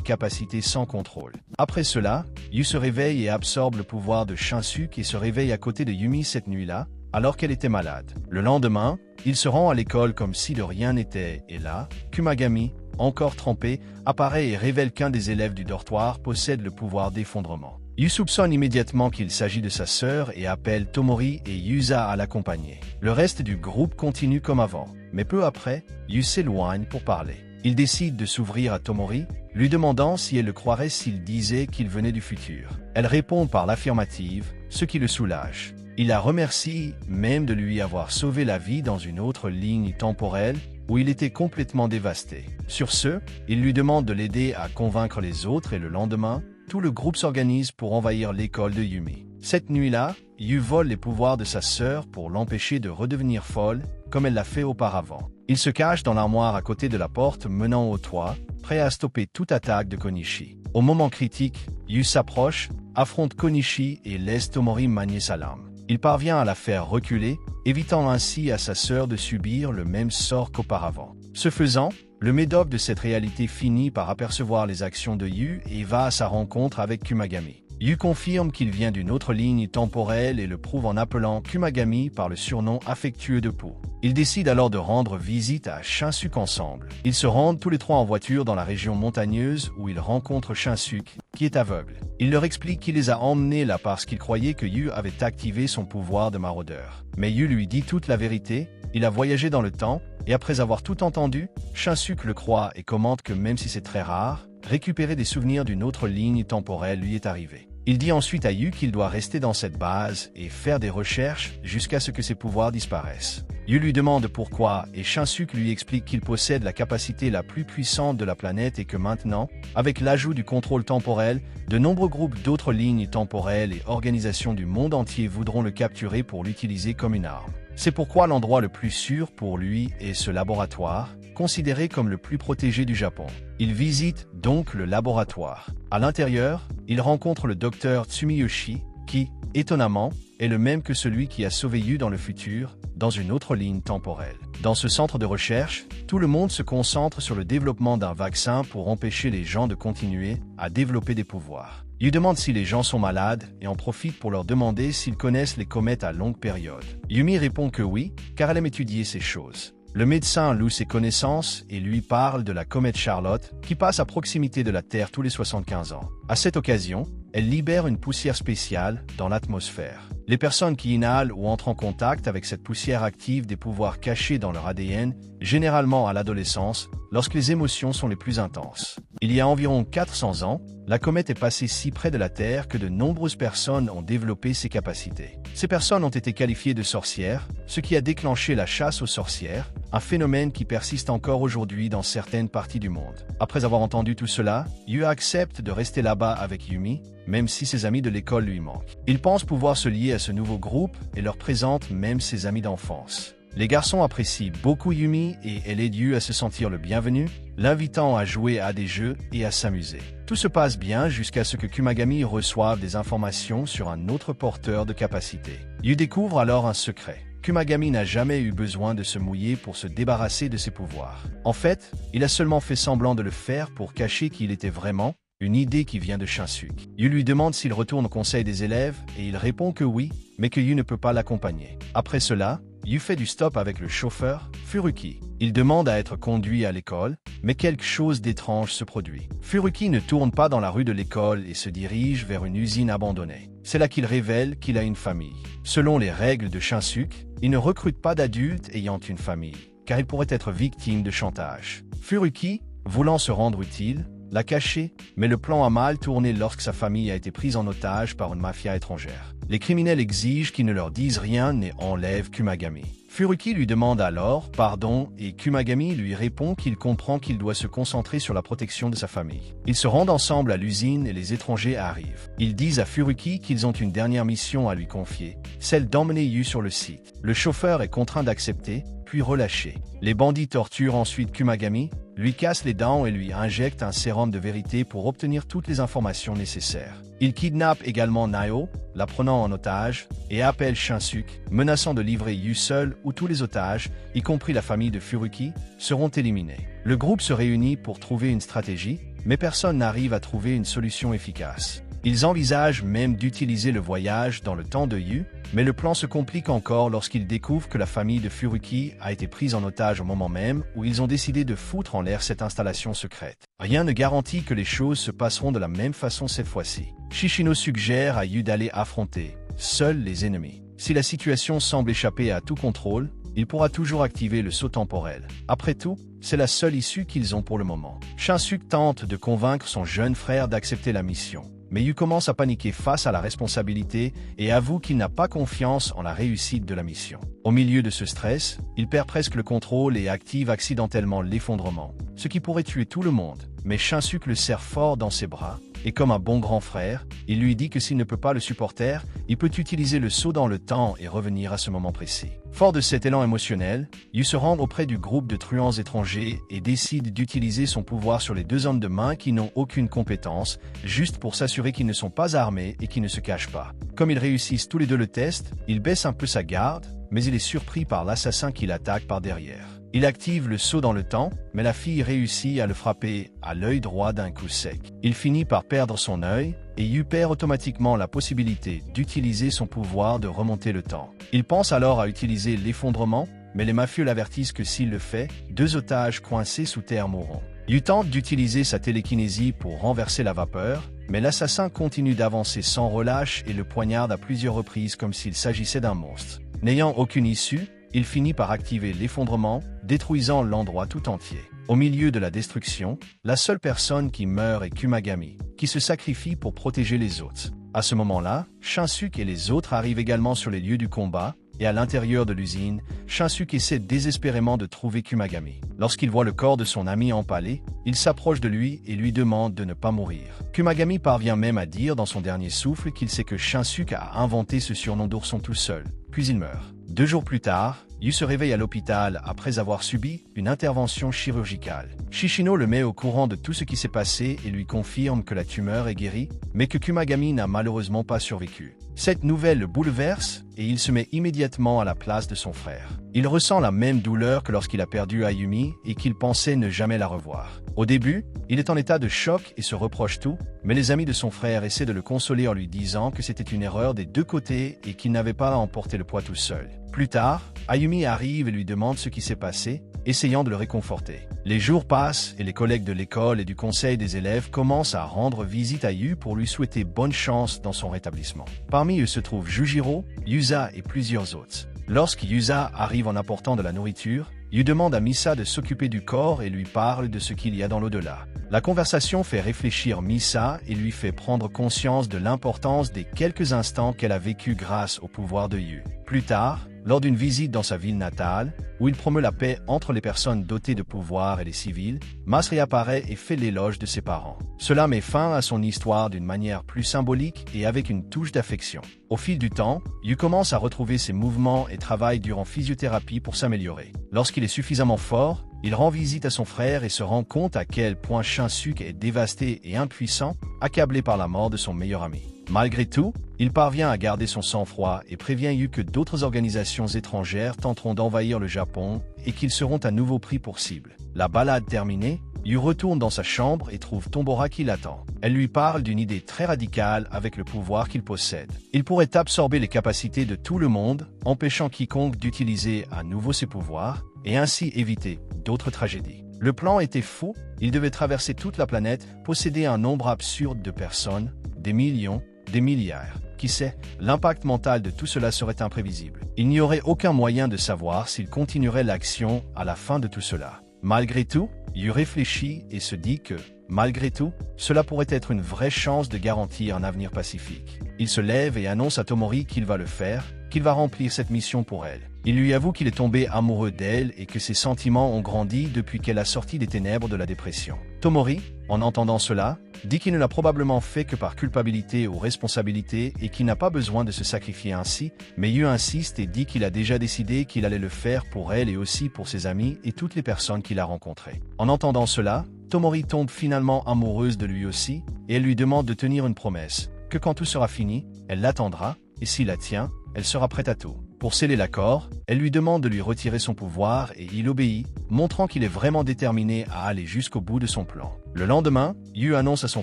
capacités sans contrôle. Après cela, Yu se réveille et absorbe le pouvoir de Shinsuke et se réveille à côté de Yumi cette nuit-là, alors qu'elle était malade. Le lendemain, il se rend à l'école comme si de rien n'était et là, Kumagami, encore trempé, apparaît et révèle qu'un des élèves du dortoir possède le pouvoir d'effondrement. Yu soupçonne immédiatement qu'il s'agit de sa sœur et appelle Tomori et Yusa à l'accompagner. Le reste du groupe continue comme avant, mais peu après, Yu s'éloigne pour parler. Il décide de s'ouvrir à Tomori, lui demandant si elle le croirait s'il disait qu'il venait du futur. Elle répond par l'affirmative, ce qui le soulage. Il la remercie même de lui avoir sauvé la vie dans une autre ligne temporelle où il était complètement dévasté. Sur ce, il lui demande de l'aider à convaincre les autres et le lendemain, tout le groupe s'organise pour envahir l'école de Yumi. Cette nuit-là, Yu vole les pouvoirs de sa sœur pour l'empêcher de redevenir folle, comme elle l'a fait auparavant. Il se cache dans l'armoire à côté de la porte menant au toit, prêt à stopper toute attaque de Konishi. Au moment critique, Yu s'approche, affronte Konishi et laisse Tomori manier sa lame. Il parvient à la faire reculer, évitant ainsi à sa sœur de subir le même sort qu'auparavant. Ce faisant, le médoc de cette réalité finit par apercevoir les actions de Yu et va à sa rencontre avec Kumagami. Yu confirme qu'il vient d'une autre ligne temporelle et le prouve en appelant Kumagami par le surnom affectueux de Pooh. Ils décident alors de rendre visite à Shinsuke ensemble. Ils se rendent tous les 3 en voiture dans la région montagneuse où ils rencontrent Shinsuke, qui est aveugle. Il leur explique qu'il les a emmenés là parce qu'il croyait que Yu avait activé son pouvoir de maraudeur. Mais Yu lui dit toute la vérité, il a voyagé dans le temps, et après avoir tout entendu, Shinsuke le croit et commente que même si c'est très rare, récupérer des souvenirs d'une autre ligne temporelle lui est arrivé. Il dit ensuite à Yu qu'il doit rester dans cette base et faire des recherches jusqu'à ce que ses pouvoirs disparaissent. Yu lui demande pourquoi et Shinsuke lui explique qu'il possède la capacité la plus puissante de la planète et que maintenant, avec l'ajout du contrôle temporel, de nombreux groupes d'autres lignes temporelles et organisations du monde entier voudront le capturer pour l'utiliser comme une arme. C'est pourquoi l'endroit le plus sûr pour lui est ce laboratoire, considéré comme le plus protégé du Japon. Il visite donc le laboratoire. À l'intérieur, il rencontre le docteur Tsumiyoshi, qui, étonnamment, est le même que celui qui a sauvé Yu dans le futur, dans une autre ligne temporelle. Dans ce centre de recherche, tout le monde se concentre sur le développement d'un vaccin pour empêcher les gens de continuer à développer des pouvoirs. Yu demande si les gens sont malades et en profite pour leur demander s'ils connaissent les comètes à longue période. Yumi répond que oui, car elle aime étudier ces choses. Le médecin loue ses connaissances et lui parle de la comète Charlotte qui passe à proximité de la Terre tous les 75 ans. À cette occasion, elle libère une poussière spéciale dans l'atmosphère. Les personnes qui inhalent ou entrent en contact avec cette poussière activent des pouvoirs cachés dans leur ADN, généralement à l'adolescence, lorsque les émotions sont les plus intenses. Il y a environ 400 ans, la comète est passée si près de la Terre que de nombreuses personnes ont développé ses capacités. Ces personnes ont été qualifiées de sorcières, ce qui a déclenché la chasse aux sorcières, un phénomène qui persiste encore aujourd'hui dans certaines parties du monde. Après avoir entendu tout cela, Yu accepte de rester là-bas avec Yumi, même si ses amis de l'école lui manquent. Il pense pouvoir se lier à ce nouveau groupe et leur présente même ses amis d'enfance. Les garçons apprécient beaucoup Yumi et elle aide Yu à se sentir le bienvenu, l'invitant à jouer à des jeux et à s'amuser. Tout se passe bien jusqu'à ce que Kumagami reçoive des informations sur un autre porteur de capacité. Yu découvre alors un secret. Kumagami n'a jamais eu besoin de se mouiller pour se débarrasser de ses pouvoirs. En fait, il a seulement fait semblant de le faire pour cacher qu'il était vraiment une idée qui vient de Shinsuke. Yu lui demande s'il retourne au conseil des élèves et il répond que oui, mais que Yu ne peut pas l'accompagner. Après cela, Yu fait du stop avec le chauffeur, Furuki. Il demande à être conduit à l'école, mais quelque chose d'étrange se produit. Furuki ne tourne pas dans la rue de l'école et se dirige vers une usine abandonnée. C'est là qu'il révèle qu'il a une famille. Selon les règles de Shinsuke, il ne recrute pas d'adultes ayant une famille, car il pourrait être victime de chantage. Furuki, voulant se rendre utile, l'a caché, mais le plan a mal tourné lorsque sa famille a été prise en otage par une mafia étrangère. Les criminels exigent qu'il ne leur dise rien et enlèvent Kumagami. Furuki lui demande alors pardon et Kumagami lui répond qu'il comprend qu'il doit se concentrer sur la protection de sa famille. Ils se rendent ensemble à l'usine et les étrangers arrivent. Ils disent à Furuki qu'ils ont une dernière mission à lui confier, celle d'emmener Yu sur le site. Le chauffeur est contraint d'accepter, puis relâché. Les bandits torturent ensuite Kumagami, lui cassent les dents et lui injectent un sérum de vérité pour obtenir toutes les informations nécessaires. Ils kidnappent également Nayo, la prenant en otage, et appellent Shinsuke, menaçant de livrer Yu seul ou tous les otages, y compris la famille de Furuki, seront éliminés. Le groupe se réunit pour trouver une stratégie, mais personne n'arrive à trouver une solution efficace. Ils envisagent même d'utiliser le voyage dans le temps de Yu, mais le plan se complique encore lorsqu'ils découvrent que la famille de Furuki a été prise en otage au moment même où ils ont décidé de foutre en l'air cette installation secrète. Rien ne garantit que les choses se passeront de la même façon cette fois-ci. Shishino suggère à Yu d'aller affronter seuls les ennemis. Si la situation semble échapper à tout contrôle, il pourra toujours activer le saut temporel. Après tout, c'est la seule issue qu'ils ont pour le moment. Shinsuke tente de convaincre son jeune frère d'accepter la mission. Mais Yu commence à paniquer face à la responsabilité et avoue qu'il n'a pas confiance en la réussite de la mission. Au milieu de ce stress, il perd presque le contrôle et active accidentellement l'effondrement, ce qui pourrait tuer tout le monde. Mais Shinsuke le serre fort dans ses bras, et comme un bon grand frère, il lui dit que s'il ne peut pas le supporter, il peut utiliser le saut dans le temps et revenir à ce moment précis. Fort de cet élan émotionnel, Yu se rend auprès du groupe de truands étrangers et décide d'utiliser son pouvoir sur les deux hommes de main qui n'ont aucune compétence, juste pour s'assurer qu'ils ne sont pas armés et qu'ils ne se cachent pas. Comme ils réussissent tous les deux le test, il baisse un peu sa garde, mais il est surpris par l'assassin qui l'attaque par derrière. Il active le saut dans le temps, mais la fille réussit à le frapper à l'œil droit d'un coup sec. Il finit par perdre son œil, et Yu perd automatiquement la possibilité d'utiliser son pouvoir de remonter le temps. Il pense alors à utiliser l'effondrement, mais les mafieux l'avertissent que s'il le fait, 2 otages coincés sous terre mourront. Yu tente d'utiliser sa télékinésie pour renverser la vapeur, mais l'assassin continue d'avancer sans relâche et le poignarde à plusieurs reprises comme s'il s'agissait d'un monstre. N'ayant aucune issue, il finit par activer l'effondrement, détruisant l'endroit tout entier. Au milieu de la destruction, la seule personne qui meurt est Kumagami, qui se sacrifie pour protéger les autres. À ce moment-là, Shinsuke et les autres arrivent également sur les lieux du combat, et à l'intérieur de l'usine, Shinsuke essaie désespérément de trouver Kumagami. Lorsqu'il voit le corps de son ami empalé, il s'approche de lui et lui demande de ne pas mourir. Kumagami parvient même à dire dans son dernier souffle qu'il sait que Shinsuke a inventé ce surnom d'ourson tout seul, puis il meurt. 2 jours plus tard, Yu se réveille à l'hôpital après avoir subi une intervention chirurgicale. Shishino le met au courant de tout ce qui s'est passé et lui confirme que la tumeur est guérie, mais que Kumagami n'a malheureusement pas survécu. Cette nouvelle le bouleverse et il se met immédiatement à la place de son frère. Il ressent la même douleur que lorsqu'il a perdu Ayumi et qu'il pensait ne jamais la revoir. Au début, il est en état de choc et se reproche tout, mais les amis de son frère essaient de le consoler en lui disant que c'était une erreur des deux côtés et qu'il n'avait pas à emporter le poids tout seul. Plus tard, Ayumi arrive et lui demande ce qui s'est passé, essayant de le réconforter. Les jours passent et les collègues de l'école et du conseil des élèves commencent à rendre visite à Yu pour lui souhaiter bonne chance dans son rétablissement. Parmi eux se trouvent Jujiro, Yusa et plusieurs autres. Lorsque Yusa arrive en apportant de la nourriture, Yu demande à Misa de s'occuper du corps et lui parle de ce qu'il y a dans l'au-delà. La conversation fait réfléchir Misa et lui fait prendre conscience de l'importance des quelques instants qu'elle a vécus grâce au pouvoir de Yu. Plus tard, lors d'une visite dans sa ville natale, où il promeut la paix entre les personnes dotées de pouvoir et les civils, Mas réapparaît et fait l'éloge de ses parents. Cela met fin à son histoire d'une manière plus symbolique et avec une touche d'affection. Au fil du temps, Yu commence à retrouver ses mouvements et travaille durant physiothérapie pour s'améliorer. Lorsqu'il est suffisamment fort, il rend visite à son frère et se rend compte à quel point Shinsuke est dévasté et impuissant, accablé par la mort de son meilleur ami. Malgré tout, il parvient à garder son sang-froid et prévient Yu que d'autres organisations étrangères tenteront d'envahir le Japon et qu'ils seront à nouveau pris pour cible. La balade terminée, Yu retourne dans sa chambre et trouve Tombora qui l'attend. Elle lui parle d'une idée très radicale avec le pouvoir qu'il possède. Il pourrait absorber les capacités de tout le monde, empêchant quiconque d'utiliser à nouveau ses pouvoirs, et ainsi éviter d'autres tragédies. Le plan était fou, il devait traverser toute la planète, posséder un nombre absurde de personnes, des millions, des milliards. Qui sait, l'impact mental de tout cela serait imprévisible. Il n'y aurait aucun moyen de savoir s'il continuerait l'action à la fin de tout cela. Malgré tout, Yu réfléchit et se dit que, malgré tout, cela pourrait être une vraie chance de garantir un avenir pacifique. Il se lève et annonce à Tomori qu'il va le faire, qu'il va remplir cette mission pour elle. Il lui avoue qu'il est tombé amoureux d'elle et que ses sentiments ont grandi depuis qu'elle a sorti des ténèbres de la dépression. Tomori, en entendant cela, dit qu'il ne l'a probablement fait que par culpabilité ou responsabilité et qu'il n'a pas besoin de se sacrifier ainsi, mais Yu insiste et dit qu'il a déjà décidé qu'il allait le faire pour elle et aussi pour ses amis et toutes les personnes qu'il a rencontrées. En entendant cela, Tomori tombe finalement amoureuse de lui aussi et elle lui demande de tenir une promesse, que quand tout sera fini, elle l'attendra et s'il la tient, elle sera prête à tout. Pour sceller l'accord, elle lui demande de lui retirer son pouvoir et il obéit, montrant qu'il est vraiment déterminé à aller jusqu'au bout de son plan. Le lendemain, Yu annonce à son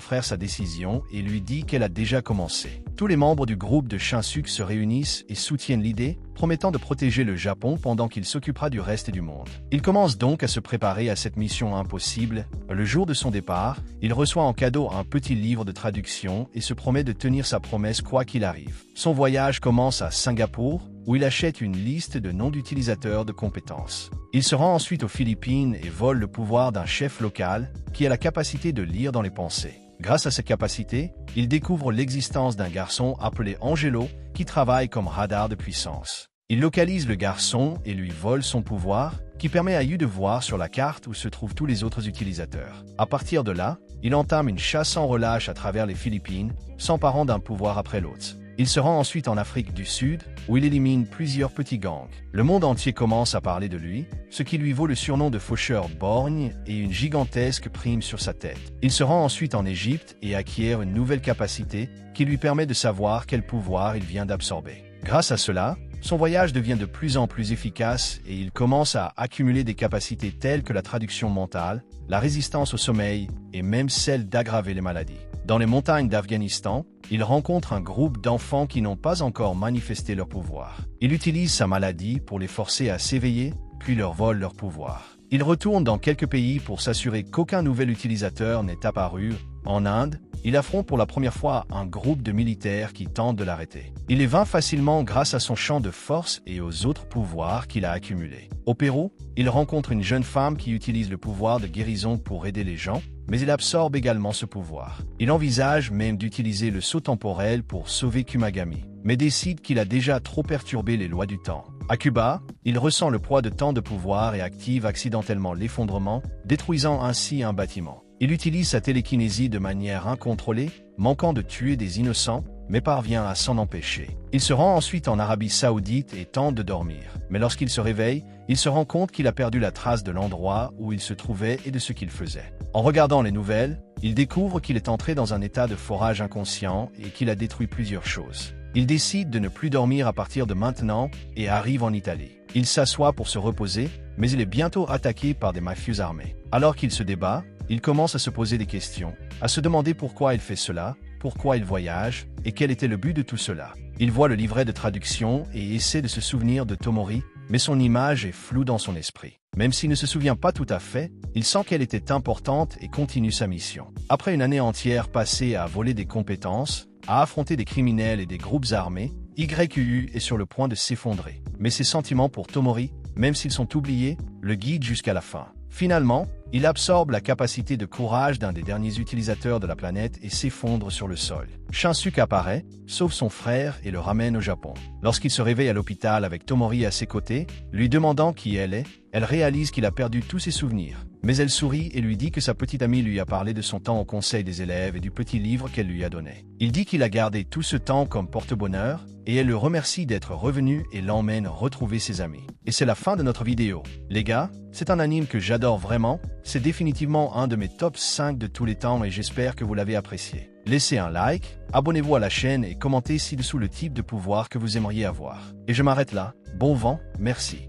frère sa décision et lui dit qu'elle a déjà commencé. Tous les membres du groupe de Shinsuke se réunissent et soutiennent l'idée, promettant de protéger le Japon pendant qu'il s'occupera du reste du monde. Il commence donc à se préparer à cette mission impossible. Le jour de son départ, il reçoit en cadeau un petit livre de traduction et se promet de tenir sa promesse quoi qu'il arrive. Son voyage commence à Singapour, où il achète une liste de noms d'utilisateurs de compétences. Il se rend ensuite aux Philippines et vole le pouvoir d'un chef local qui a la capacité de lire dans les pensées. Grâce à cette capacité, il découvre l'existence d'un garçon appelé Angelo qui travaille comme radar de puissance. Il localise le garçon et lui vole son pouvoir, qui permet à Yu de voir sur la carte où se trouvent tous les autres utilisateurs. À partir de là, il entame une chasse sans relâche à travers les Philippines, s'emparant d'un pouvoir après l'autre. Il se rend ensuite en Afrique du Sud, où il élimine plusieurs petits gangs. Le monde entier commence à parler de lui, ce qui lui vaut le surnom de faucheur borgne et une gigantesque prime sur sa tête. Il se rend ensuite en Égypte et acquiert une nouvelle capacité qui lui permet de savoir quel pouvoir il vient d'absorber. Grâce à cela, son voyage devient de plus en plus efficace et il commence à accumuler des capacités telles que la traduction mentale, la résistance au sommeil et même celle d'aggraver les maladies. Dans les montagnes d'Afghanistan, il rencontre un groupe d'enfants qui n'ont pas encore manifesté leur pouvoir. Il utilise sa maladie pour les forcer à s'éveiller, puis leur vole leur pouvoir. Il retourne dans quelques pays pour s'assurer qu'aucun nouvel utilisateur n'est apparu. En Inde, il affronte pour la première fois un groupe de militaires qui tentent de l'arrêter. Il les vainc facilement grâce à son champ de force et aux autres pouvoirs qu'il a accumulés. Au Pérou, il rencontre une jeune femme qui utilise le pouvoir de guérison pour aider les gens, mais il absorbe également ce pouvoir. Il envisage même d'utiliser le saut temporel pour sauver Kumagami, mais décide qu'il a déjà trop perturbé les lois du temps. À Cuba, il ressent le poids de tant de pouvoir et active accidentellement l'effondrement, détruisant ainsi un bâtiment. Il utilise sa télékinésie de manière incontrôlée, manquant de tuer des innocents, mais parvient à s'en empêcher. Il se rend ensuite en Arabie Saoudite et tente de dormir. Mais lorsqu'il se réveille, il se rend compte qu'il a perdu la trace de l'endroit où il se trouvait et de ce qu'il faisait. En regardant les nouvelles, il découvre qu'il est entré dans un état de forage inconscient et qu'il a détruit plusieurs choses. Il décide de ne plus dormir à partir de maintenant et arrive en Italie. Il s'assoit pour se reposer, mais il est bientôt attaqué par des mafieux armés. Alors qu'il se débat, il commence à se poser des questions, à se demander pourquoi il fait cela, pourquoi il voyage, et quel était le but de tout cela. Il voit le livret de traduction et essaie de se souvenir de Tomori, mais son image est floue dans son esprit. Même s'il ne se souvient pas tout à fait, il sent qu'elle était importante et continue sa mission. Après une année entière passée à voler des compétences, à affronter des criminels et des groupes armés, YU est sur le point de s'effondrer. Mais ses sentiments pour Tomori, même s'ils sont oubliés, le guident jusqu'à la fin. Finalement, Il absorbe la capacité de courage d'un des derniers utilisateurs de la planète et s'effondre sur le sol. Shinsuke apparaît, sauve son frère et le ramène au Japon. Lorsqu'il se réveille à l'hôpital avec Tomori à ses côtés, lui demandant qui elle est, elle réalise qu'il a perdu tous ses souvenirs. Mais elle sourit et lui dit que sa petite amie lui a parlé de son temps au conseil des élèves et du petit livre qu'elle lui a donné. Il dit qu'il a gardé tout ce temps comme porte-bonheur et elle le remercie d'être revenu et l'emmène retrouver ses amis. Et c'est la fin de notre vidéo. Les gars, c'est un anime que j'adore vraiment, c'est définitivement un de mes top 5 de tous les temps et j'espère que vous l'avez apprécié. Laissez un like, abonnez-vous à la chaîne et commentez ci-dessous le type de pouvoir que vous aimeriez avoir. Et je m'arrête là, bon vent, merci.